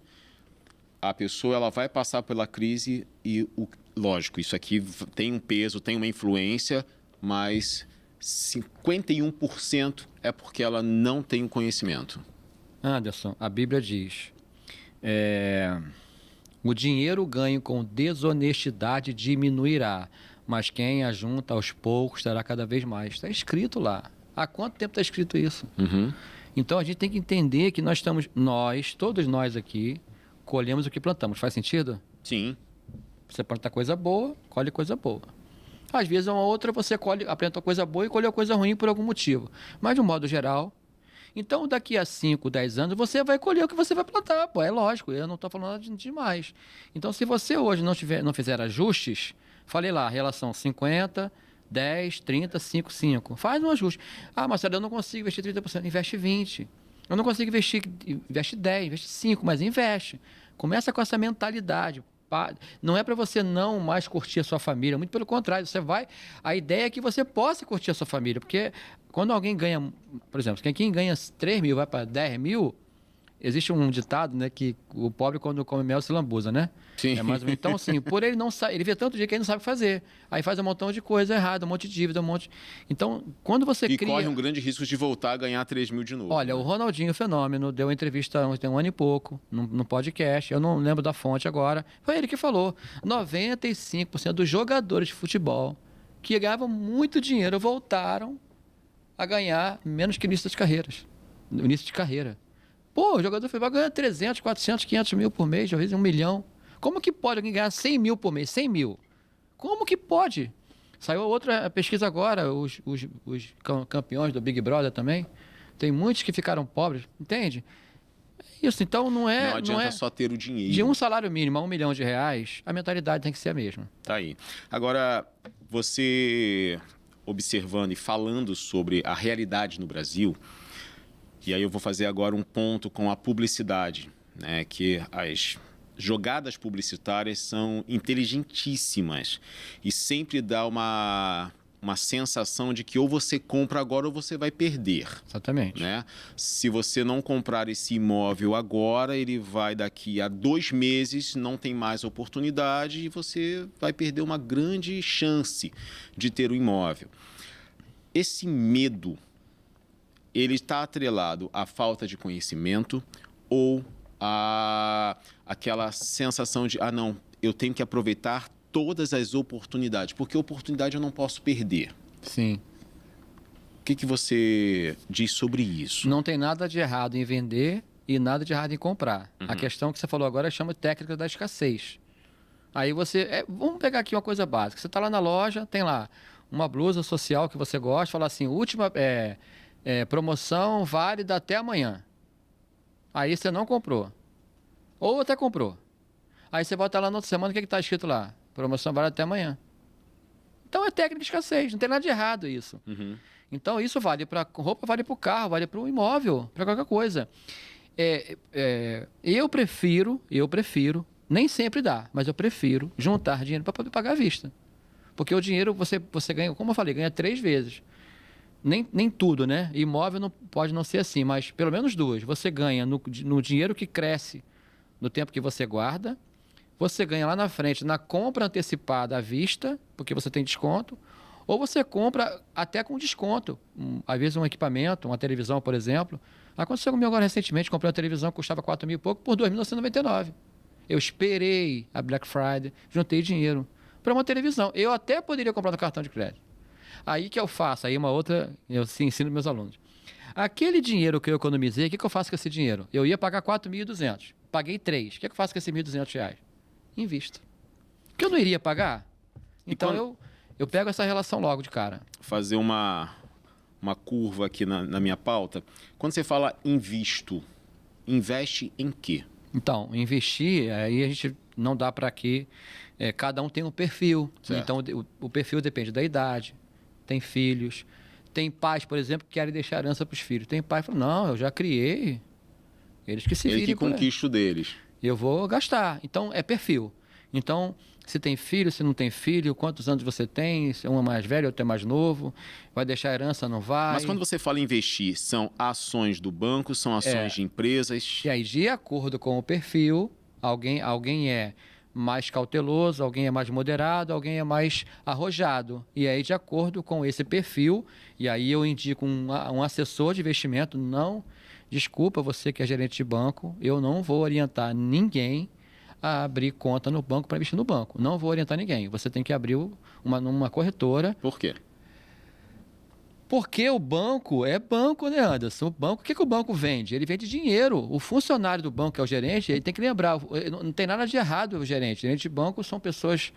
a pessoa ela vai passar pela crise e, lógico, isso aqui tem um peso, tem uma influência, mas 51% é porque ela não tem o conhecimento. Anderson, a Bíblia diz, o dinheiro ganho com desonestidade diminuirá, mas quem ajunta aos poucos terá cada vez mais. Está escrito lá. Há quanto tempo está escrito isso? Uhum. Então, a gente tem que entender que todos nós aqui, colhemos o que plantamos. Faz sentido? Sim. Você planta coisa boa, colhe coisa boa. Às vezes, uma outra você planta coisa boa e colhe coisa ruim por algum motivo. Mas, de um modo geral... Então, daqui a 5, 10 anos, você vai colher o que você vai plantar. Pô, é lógico, eu não estou falando nada demais. Então, se você hoje não fizer ajustes, falei lá, relação 50, 10, 30, 5, 5. Faz um ajuste. Marcelo, eu não consigo investir 30%. Investe 20%. Eu não consigo investir, investe 10, investe 5, mas investe. Começa com essa mentalidade. Não é para você não mais curtir a sua família, muito pelo contrário, a ideia é que você possa curtir a sua família, porque quando alguém ganha, por exemplo, quem ganha 3 mil vai para 10 mil, existe um ditado, né, que o pobre quando come mel se lambuza, né? Sim. Então, assim, por ele não sabe, ele vê tanto dia que ele não sabe fazer. Aí faz um montão de coisa errada, um monte de dívida, Então, quando você cria... corre um grande risco de voltar a ganhar 3 mil de novo. Olha, o Ronaldinho Fenômeno deu uma entrevista tem um ano e pouco, no podcast, eu não lembro da fonte agora, foi ele que falou, 95% dos jogadores de futebol que ganhavam muito dinheiro voltaram a ganhar menos que início das carreiras. no início de carreira. Pô, o jogador de futebol ganha 300, 400, 500 mil por mês, às vezes 1 milhão. Como que pode alguém ganhar 100 mil por mês? 100 mil. Como que pode? Saiu outra pesquisa agora, os campeões do Big Brother também. Tem muitos que ficaram pobres, entende? Isso, então não adianta só ter o dinheiro. De um salário mínimo a R$1 milhão, a mentalidade tem que ser a mesma. Tá aí. Agora, você observando e falando sobre a realidade no Brasil, e aí eu vou fazer agora um ponto com a publicidade, né? Que as jogadas publicitárias são inteligentíssimas e sempre dá uma sensação de que ou você compra agora ou você vai perder. Exatamente. Né? Se você não comprar esse imóvel agora, ele vai daqui a 2 meses, não tem mais oportunidade e você vai perder uma grande chance de ter o imóvel. Esse medo, ele está atrelado à falta de conhecimento ou aquela sensação de, não, eu tenho que aproveitar todas as oportunidades, porque oportunidade eu não posso perder. Sim. O que você diz sobre isso? Não tem nada de errado em vender e nada de errado em comprar. A questão que você falou agora chama de técnica da escassez. Aí você... vamos pegar aqui uma coisa básica. Você está lá na loja, tem lá uma blusa social que você gosta, fala assim, última promoção válida até amanhã. Aí você não comprou. Ou até comprou. Aí você volta lá na outra semana, o que está escrito lá? Promoção válida até amanhã. Então é técnica de escassez, não tem nada de errado isso. Então isso vale para roupa, vale para o carro, vale para o imóvel, para qualquer coisa. Eu prefiro, nem sempre dá, mas eu prefiro juntar dinheiro para poder pagar à vista. Porque o dinheiro você ganha, como eu falei, ganha 3 vezes. Nem tudo, né? Imóvel não, pode não ser assim, mas pelo menos 2. Você ganha no dinheiro que cresce no tempo que você guarda. Você ganha lá na frente na compra antecipada à vista, porque você tem desconto. Ou você compra até com desconto. Às vezes um equipamento, uma televisão, por exemplo. Aconteceu comigo agora recentemente, comprei uma televisão que custava 4 mil e pouco por 2.999. Eu esperei a Black Friday, juntei dinheiro para uma televisão. Eu até poderia comprar no cartão de crédito. Aí que eu faço, aí uma outra, eu ensino meus alunos. Aquele dinheiro que eu economizei, o que eu faço com esse dinheiro? Eu ia pagar 4.200, paguei 3. O que eu faço com esses R$1.200? Invisto. Porque eu não iria pagar. Então eu pego essa relação logo de cara. Fazer uma curva aqui na minha pauta. Quando você fala invisto, investe em quê? Então, investir, aí a gente não dá para que cada um tem um perfil. Certo. Então, o perfil depende da idade, tem filhos. Tem pais, por exemplo, que querem deixar herança para os filhos. Tem pai que fala, não, eu já criei, eles que se virem. Ele que conquista o deles. Eu vou gastar. Então, é perfil. Então, se tem filho, se não tem filho, quantos anos você tem, se um é mais velho, outro é mais novo, vai deixar herança, não vai. Mas quando você fala em investir, são ações do banco, são ações de empresas? E aí, de acordo com o perfil, alguém é mais cauteloso, alguém é mais moderado, alguém é mais arrojado. E aí, de acordo com esse perfil, e aí eu indico um assessor de investimento, não... Desculpa, você que é gerente de banco, eu não vou orientar ninguém a abrir conta no banco para investir no banco. Não vou orientar ninguém. Você tem que abrir numa corretora. Por quê? Porque o banco é banco, né, Anderson? O banco, o que o banco vende? Ele vende dinheiro. O funcionário do banco, que é o gerente, ele tem que lembrar, não tem nada de errado o gerente. Gerente de banco são pessoas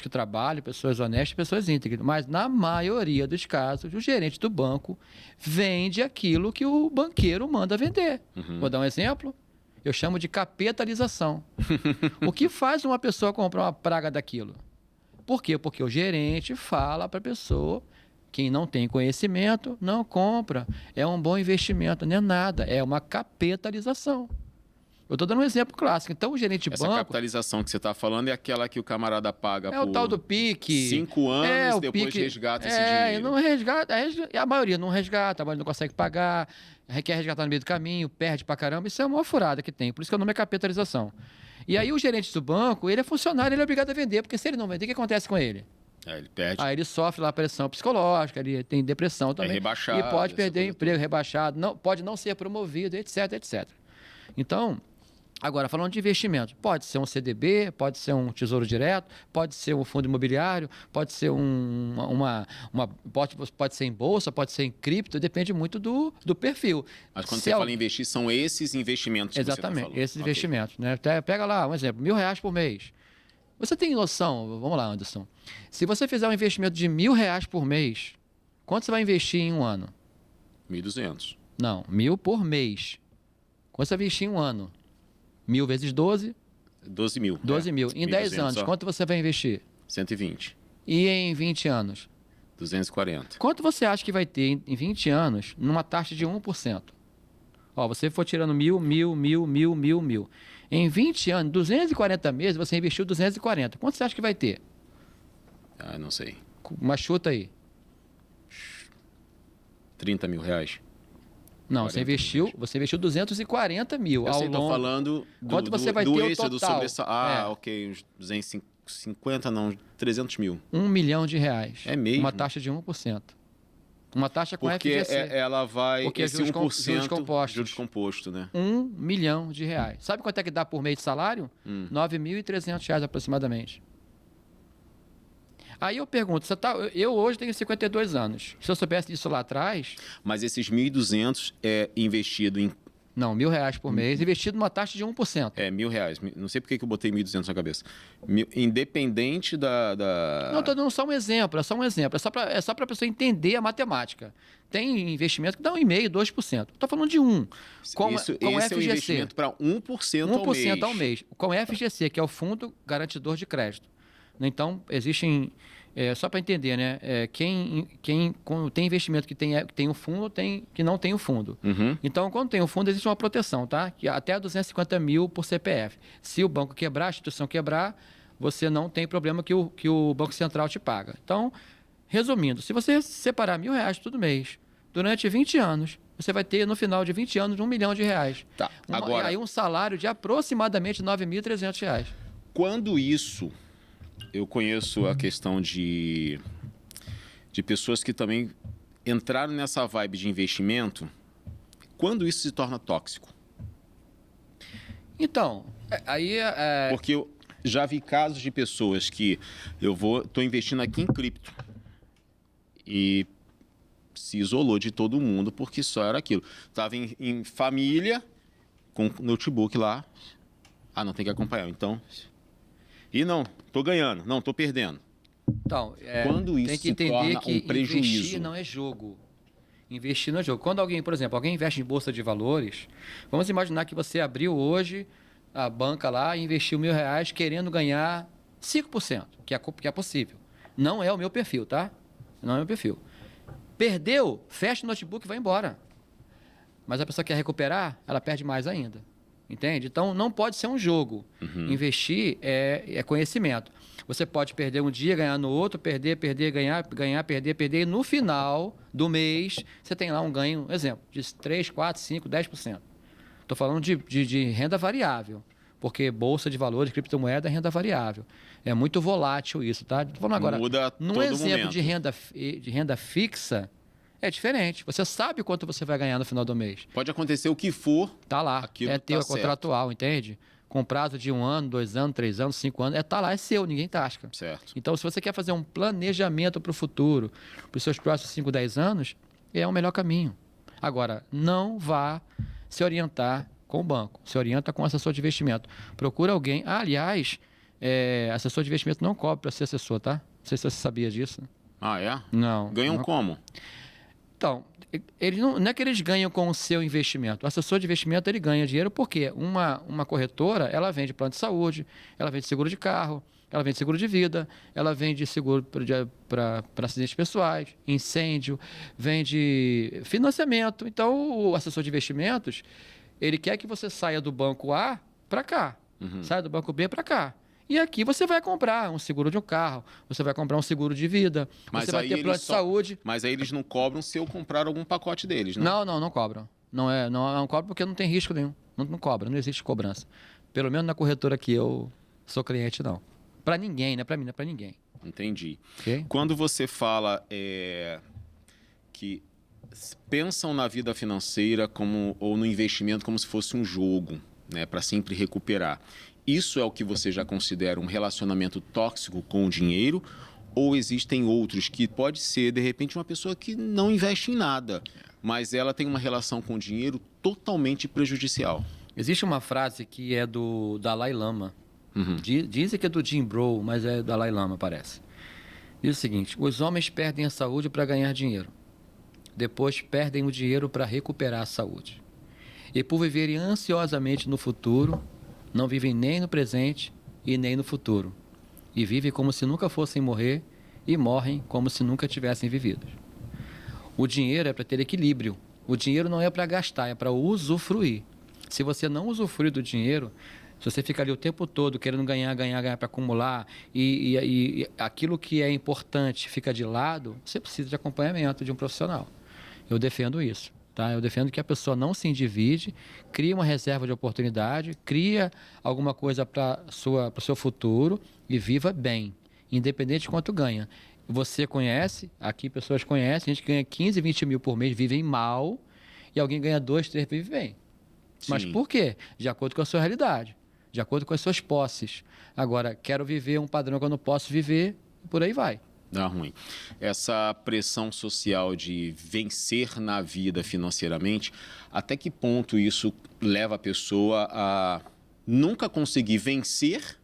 que trabalham, pessoas honestas, pessoas íntegras. Mas, na maioria dos casos, o gerente do banco vende aquilo que o banqueiro manda vender. Vou dar um exemplo. Eu chamo de capitalização. O que faz uma pessoa comprar uma praga daquilo? Por quê? Porque o gerente fala para a pessoa, quem não tem conhecimento, não compra. É um bom investimento, não é nada. É uma capitalização. Eu estou dando um exemplo clássico. Então, o gerente de banco... Essa capitalização que você está falando é aquela que o camarada paga por... É o tal do PIC. 5 anos, depois PIC, resgata esse dinheiro. Não resgata, a maioria não resgata, a maioria não consegue pagar, quer resgatar no meio do caminho, perde pra caramba. Isso é uma furada que tem, por isso que o nome é capitalização. E aí o gerente do banco, ele é funcionário, ele é obrigado a vender, porque se ele não vender, o que acontece com ele? Ele perde. Aí ele sofre lá pressão psicológica, ele tem depressão também. Rebaixado. E pode perder o emprego, rebaixado, pode não ser promovido, etc, etc. Então... Agora, falando de investimento, pode ser um CDB, pode ser um tesouro direto, pode ser um fundo imobiliário, pode ser pode ser em bolsa, pode ser em cripto, depende muito do perfil. Mas quando você fala em investir, são esses investimentos que você está Exatamente, falando. esses Ok. investimentos. Né? Pega lá, um exemplo, R$ 1.000 por mês. Você tem noção, vamos lá, Anderson, se você fizer um investimento de R$ 1.000 por mês, quanto você vai investir em um ano? 1.200. Não, 1.000 por mês. Quanto você vai investir em um ano? 1.000 vezes 12, 12 mil. 12 mil. Em 10 anos, só. quanto você vai investir? 120. E em 20 anos? 240. Quanto você acha que vai ter em 20 anos numa taxa de 1%? Ó, você for tirando 1.000. Em 20 anos, 240 meses, você investiu 240. Quanto você acha que vai ter? Ah, não sei. Uma chuta aí. 30 mil reais. Não, 40 você investiu 240 mil. Eu ao sei, tô longo... falando Quanto você vai do ter o extra, do total? sobressalário. Ok, uns 250, não, 300 mil. R$ 1 milhão. É mesmo? Uma taxa de 1%. Uma taxa com Porque FGC. ela vai... Porque é esse juros 1%, juros compostos. juros composto, né? R$ 1 milhão. Sabe quanto é que dá por mês de salário? R$ 9.300 aproximadamente. Aí eu pergunto, eu hoje tenho 52 anos. Se eu soubesse disso lá atrás... Mas esses 1.200 é investido em... Não, R$ 1.000 por mês, investido numa taxa de 1%. É, R$ 1.000. Não sei por que eu botei 1.200 na cabeça. Independente da... Não, estou dando só um exemplo, é só um exemplo. É só para a pessoa entender a matemática. Tem investimento que dá 1,5%, 2%. Estou falando de um. Esse é o investimento para 1% ao mês. 1% ao mês. Com o FGC, que é o Fundo Garantidor de Crédito. Então, existem... só para entender, né? Quem tem investimento que tem o fundo, tem que não tem o fundo. Uhum. Então, quando tem o fundo, existe uma proteção, tá? Que até 250 mil por CPF. Se o banco quebrar, a instituição quebrar, você não tem problema que o Banco Central te paga. Então, resumindo, se você separar R$ 1.000 todo mês, durante 20 anos, você vai ter, no final de 20 anos, R$ 1 milhão. Tá, agora... E aí um salário de aproximadamente R$ 9.300. Quando isso... Eu conheço a questão de pessoas que também entraram nessa vibe de investimento. Quando isso se torna tóxico? Então, aí... Porque eu já vi casos de pessoas que estou investindo aqui em cripto e se isolou de todo mundo porque só era aquilo. Estava em família, com notebook lá. Ah, não, tem que acompanhar. Então... E não, estou ganhando, não, estou perdendo. Então, quando isso tem que se entender torna que um prejuízo? investir não é jogo. Investir não é jogo. Quando alguém, por exemplo, alguém investe em bolsa de valores, vamos imaginar que você abriu hoje a banca lá e investiu R$ 1.000 querendo ganhar 5%, que é possível. Não é o meu perfil, tá? Não é o meu perfil. Perdeu, fecha o notebook e vai embora. Mas a pessoa quer recuperar, ela perde mais ainda. Entende? Então, não pode ser um jogo. Uhum. Investir é conhecimento. Você pode perder um dia, ganhar no outro, perder, ganhar, perder. E no final do mês, você tem lá um ganho, exemplo, de 3, 4, 5, 10%. Estou falando de renda variável. Porque bolsa de valores, criptomoeda é renda variável. É muito volátil isso, tá? Estou falando agora, muda num todo exemplo momento. de renda fixa, é diferente. Você sabe quanto você vai ganhar no final do mês. Pode acontecer o que for. Tá lá. Aquilo É teu, tá é contratual, entende? Com prazo de 1 ano, 2 anos, 3 anos, 5 anos. Tá lá, é seu, ninguém tasca. Certo. Então, se você quer fazer um planejamento para o futuro, para os seus próximos 5, 10 anos, é o melhor caminho. Agora, não vá se orientar com o banco. Se orienta com o assessor de investimento. Procura alguém. aliás, assessor de investimento não cobra para ser assessor, tá? Não sei se você sabia disso. Ah, é? Não. Ganham não. como? Então, não é que eles ganham com o seu investimento. O assessor de investimento ele ganha dinheiro porque uma corretora ela vende plano de saúde, ela vende seguro de carro, ela vende seguro de vida, ela vende seguro para acidentes pessoais, incêndio, vende financiamento. Então, o assessor de investimentos ele quer que você saia do banco A para cá, saia do banco B para cá. E aqui você vai comprar um seguro de um carro, você vai comprar um seguro de vida, Mas você vai ter plano de saúde. Mas aí eles não cobram se eu comprar algum pacote deles, né? Não cobram. Não cobram porque não tem risco nenhum. Não cobra, não existe cobrança. Pelo menos na corretora que eu sou cliente, não. Para ninguém, né? Para mim, não é para ninguém. Entendi. Okay? Quando você fala que pensam na vida financeira ou no investimento como se fosse um jogo, né, para sempre recuperar. Isso é o que você já considera um relacionamento tóxico com o dinheiro? Ou existem outros que pode ser, de repente, uma pessoa que não investe em nada, mas ela tem uma relação com o dinheiro totalmente prejudicial? Existe uma frase que é do Dalai Lama. Uhum. Dizem que é do Jim Brown, mas é do Dalai Lama, parece. Diz o seguinte: os homens perdem a saúde para ganhar dinheiro. Depois perdem o dinheiro para recuperar a saúde. E por viverem ansiosamente no futuro, não vivem nem no presente e nem no futuro. E vivem como se nunca fossem morrer e morrem como se nunca tivessem vivido. O dinheiro é para ter equilíbrio. O dinheiro não é para gastar, é para usufruir. Se você não usufrui do dinheiro, se você fica ali o tempo todo querendo ganhar para acumular e aquilo que é importante fica de lado, você precisa de acompanhamento de um profissional. Eu defendo isso. Tá? Eu defendo que a pessoa não se endivide, crie uma reserva de oportunidade, cria alguma coisa para o seu futuro e viva bem, independente de quanto ganha. Você conhece, aqui pessoas conhecem, a gente ganha 15, 20 mil por mês, vivem mal, e alguém ganha 2, 3, vive bem. Sim. Mas por quê? De acordo com a sua realidade, de acordo com as suas posses. Agora, quero viver um padrão que eu não posso viver, e por aí vai. Dá ruim. Essa pressão social de vencer na vida financeiramente, até que ponto isso leva a pessoa a nunca conseguir vencer,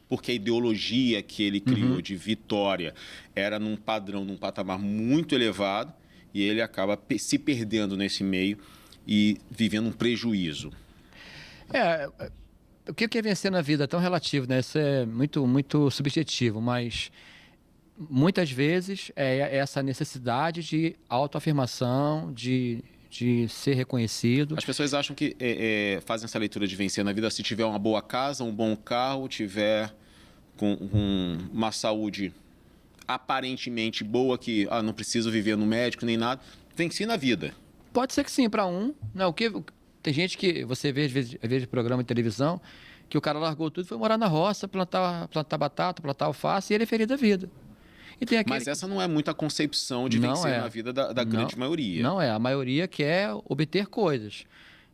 porque a ideologia que ele criou de vitória era num padrão, num patamar muito elevado, e ele acaba se perdendo nesse meio e vivendo um prejuízo? O que é vencer na vida? É tão relativo, né? Isso é muito, muito subjetivo, mas muitas vezes é essa necessidade de autoafirmação, de ser reconhecido. As pessoas acham que fazem essa leitura de vencer na vida se tiver uma boa casa, um bom carro, tiver com uma saúde aparentemente boa, que não preciso viver no médico nem nada. Venci na vida. Pode ser que sim, para um. Não, tem gente que você vê, às vezes, programa de televisão, que o cara largou tudo e foi morar na roça, plantar batata, plantar alface, e ele é feliz da vida. E tem Mas essa não é muito a concepção de vencer na vida da grande maioria. Não é. A maioria quer obter coisas.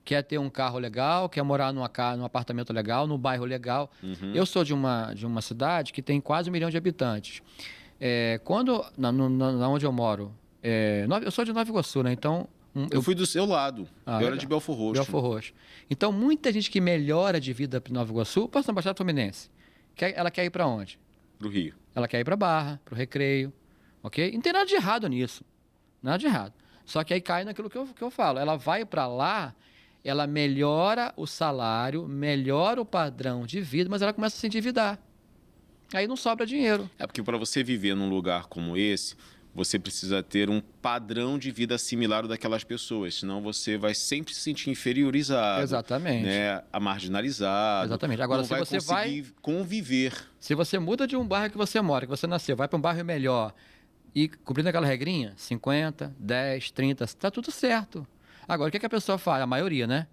Quer ter um carro legal, quer morar num apartamento legal, num bairro legal. Eu sou de uma cidade que tem quase 1 milhão de habitantes. Onde eu moro, eu sou de Nova Iguaçu, né? Então... Eu fui do seu lado. Eu legal. era de Belfor Roxo. Belfor Roxo. Então, muita gente que melhora de vida para Nova Iguaçu passa na Baixada Fluminense. Ela quer ir para onde? Para o Rio. Ela quer ir para Barra, para o Recreio, ok? E não tem nada de errado nisso. Nada de errado. Só que aí cai naquilo que eu falo. Ela vai para lá, ela melhora o salário, melhora o padrão de vida, mas ela começa a se endividar. Aí não sobra dinheiro. É porque para você viver num lugar como esse, você precisa ter um padrão de vida similar ao daquelas pessoas, senão você vai sempre se sentir inferiorizado. Exatamente. Né, marginalizado. Exatamente. Agora, não vai conseguir conviver. Se você muda de um bairro que você mora, que você nasceu, vai para um bairro melhor e cumprindo aquela regrinha, 50, 10, 30, está tudo certo. Agora, o que a pessoa faz? A maioria, né?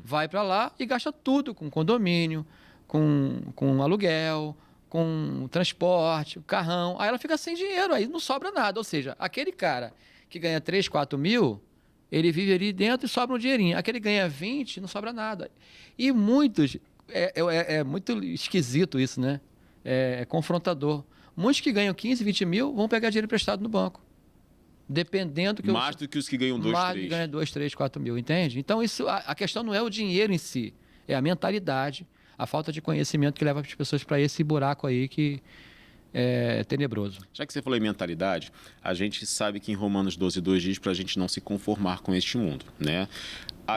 Vai para lá e gasta tudo com condomínio, com aluguel, com transporte, carrão, aí ela fica sem dinheiro, aí não sobra nada. Ou seja, aquele cara que ganha 3, 4 mil, ele vive ali dentro e sobra um dinheirinho. Aquele que ganha 20, não sobra nada. E muitos, é muito esquisito isso, né? É confrontador. Muitos que ganham 15, 20 mil vão pegar dinheiro emprestado no banco. Dependendo que mais do que os que ganham 2, 3. Mais do que ganham 2, 3, 4 mil, entende? Então, a questão não é o dinheiro em si, é a mentalidade, a falta de conhecimento que leva as pessoas para esse buraco aí que é tenebroso. Já que você falou em mentalidade, a gente sabe que em Romanos 12:2 diz para a gente não se conformar com este mundo, né?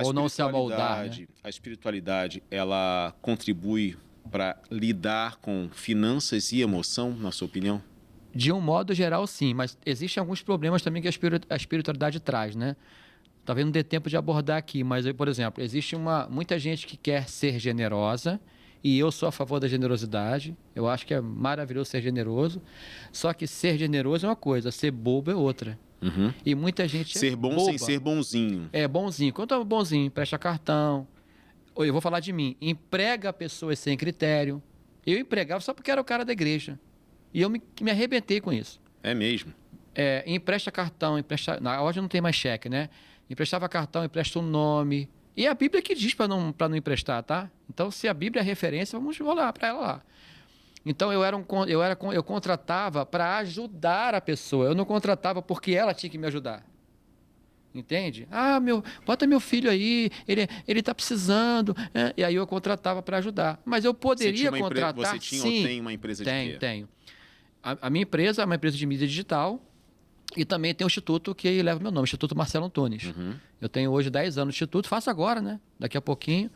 Ou não se amoldar, né? A espiritualidade, ela contribui para lidar com finanças e emoção, na sua opinião? De um modo geral, sim, mas existem alguns problemas também que a espiritualidade traz, né? Talvez não dê tempo de abordar aqui, mas, por exemplo, existe muita gente que quer ser generosa, e eu sou a favor da generosidade. Eu acho que é maravilhoso ser generoso, só que ser generoso é uma coisa, ser bobo é outra. E muita gente ser bom boba. Sem ser bonzinho. É, bonzinho. Quando é bonzinho, empresta cartão. Ou eu vou falar de mim, emprega pessoas sem critério. Eu empregava só porque era o cara da igreja. E eu me arrebentei com isso. É mesmo? Empresta cartão, na hoje não tem mais cheque, né? Emprestava cartão, empresta um nome. E é a Bíblia que diz para não emprestar, tá? Então, se a Bíblia é referência, vamos olhar para ela lá. Então, eu contratava para ajudar a pessoa. Eu não contratava porque ela tinha que me ajudar. Entende? Bota meu filho aí, ele tá precisando. E aí eu contratava para ajudar. Mas eu poderia contratar. Você tinha ou tem uma empresa de quê? Tenho. A minha empresa é uma empresa de mídia digital e também tem um instituto que leva meu nome, Instituto Marcelo Antunes. Uhum. Eu tenho hoje 10 anos de instituto, faço agora, né? Daqui a pouquinho.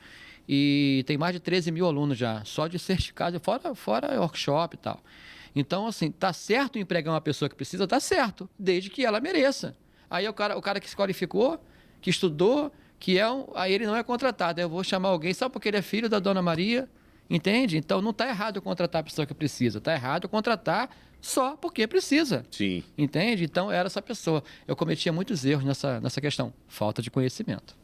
E tem mais de 13 mil alunos já, só de certificado, fora workshop e tal. Então, assim, tá certo empregar uma pessoa que precisa, tá certo, desde que ela mereça. Aí o cara que se qualificou, que estudou, aí ele não é contratado. Eu vou chamar alguém só porque ele é filho da Dona Maria, entende? Então não está errado eu contratar a pessoa que precisa, está errado eu contratar só porque precisa. Sim. Entende? Então era essa pessoa. Eu cometia muitos erros nessa questão, falta de conhecimento.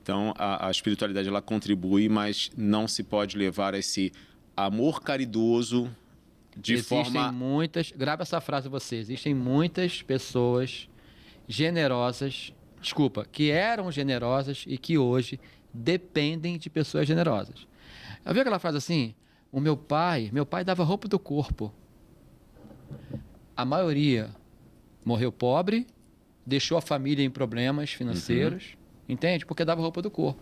Então a espiritualidade ela contribui, mas não se pode levar esse amor caridoso de forma... Grava essa frase você, existem muitas pessoas generosas, que eram generosas e que hoje dependem de pessoas generosas. Eu vi aquela frase assim, meu pai dava roupa do corpo. A maioria morreu pobre, deixou a família em problemas financeiros, entende? Porque dava roupa do corpo.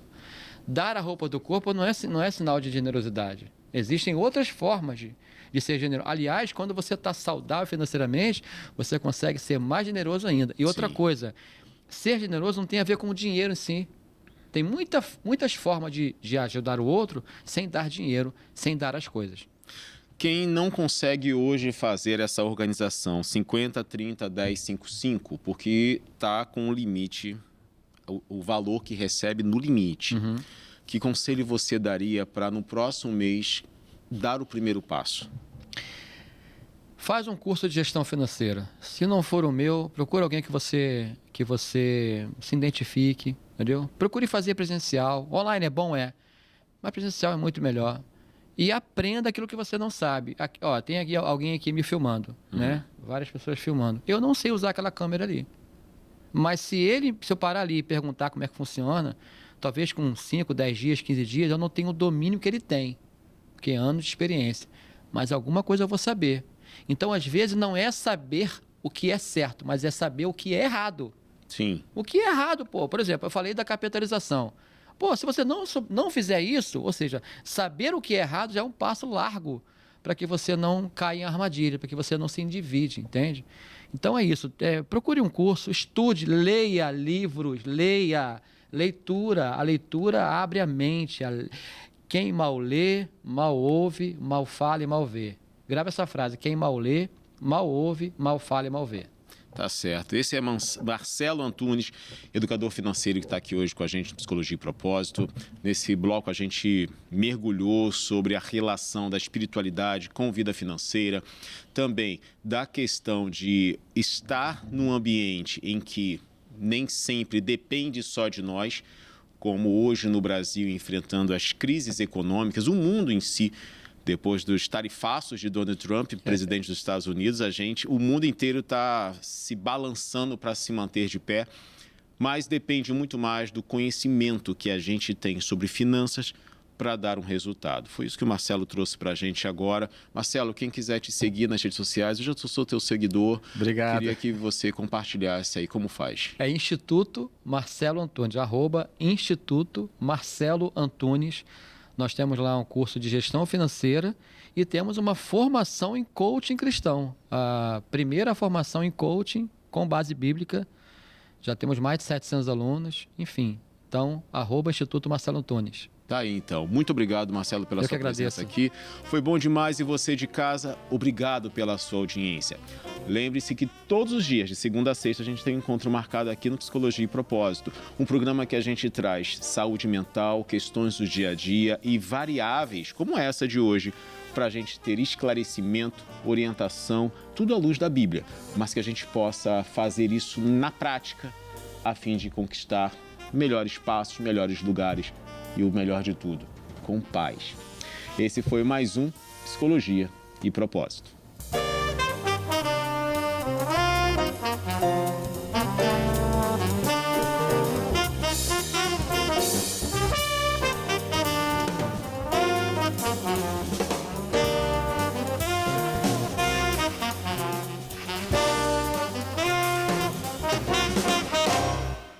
Dar a roupa do corpo não é sinal de generosidade. Existem outras formas de ser generoso. Aliás, quando você está saudável financeiramente, você consegue ser mais generoso ainda. E outra coisa, ser generoso não tem a ver com o dinheiro em si. Tem muitas formas de ajudar o outro sem dar dinheiro, sem dar as coisas. Quem não consegue hoje fazer essa organização 50, 30, 10, 5, 5, porque está com o limite, o valor que recebe no limite. Que conselho você daria para no próximo mês dar o primeiro passo? Faz um curso de gestão financeira. Se não for o meu, procure alguém que você se identifique, entendeu? Procure fazer presencial. Online é bom, mas presencial é muito melhor. E aprenda aquilo que você não sabe. Aqui, tem aqui alguém aqui me filmando, né? Várias pessoas filmando. Eu não sei usar aquela câmera ali. Mas se eu parar ali e perguntar como é que funciona, talvez com 5, 10 dias, 15 dias, eu não tenho o domínio que ele tem, porque é anos de experiência. Mas alguma coisa eu vou saber. Então, às vezes, não é saber o que é certo, mas é saber o que é errado. Sim. O que é errado, por exemplo, eu falei da capitalização. Se você não fizer isso, ou seja, saber o que é errado já é um passo largo para que você não caia em armadilha, para que você não se endivide, entende? Então é isso. Procure um curso, estude, leia livros, leitura. A leitura abre a mente. Quem mal lê, mal ouve, mal fala e mal vê. Grava essa frase. Quem mal lê, mal ouve, mal fala e mal vê. Tá certo. Esse é Marcelo Antunes, educador financeiro, que está aqui hoje com a gente no Psicologia e Propósito. Nesse bloco a gente mergulhou sobre a relação da espiritualidade com vida financeira, também da questão de estar num ambiente em que nem sempre depende só de nós, como hoje no Brasil, enfrentando as crises econômicas, o mundo em si. Depois dos tarifaços de Donald Trump, presidente dos Estados Unidos, o mundo inteiro está se balançando para se manter de pé, mas depende muito mais do conhecimento que a gente tem sobre finanças para dar um resultado. Foi isso que o Marcelo trouxe para a gente agora. Marcelo, quem quiser te seguir nas redes sociais, eu já sou teu seguidor. Obrigado. Queria que você compartilhasse aí como faz. É Instituto Marcelo Antunes, @Instituto Marcelo Antunes. Nós temos lá um curso de gestão financeira e temos uma formação em coaching cristão. A primeira formação em coaching com base bíblica. Já temos mais de 700 alunos. Enfim, então, @Instituto Marcelo Antunes. Tá aí, então. Muito obrigado, Marcelo, pela sua presença aqui. Foi bom demais e você de casa, obrigado pela sua audiência. Lembre-se que todos os dias, de segunda a sexta, a gente tem um encontro marcado aqui no Psicologia e Propósito. Um programa que a gente traz saúde mental, questões do dia a dia e variáveis, como essa de hoje, para a gente ter esclarecimento, orientação, tudo à luz da Bíblia. Mas que a gente possa fazer isso na prática, a fim de conquistar melhores passos, melhores lugares e o melhor de tudo, com paz. Esse foi mais um Psicologia e Propósito.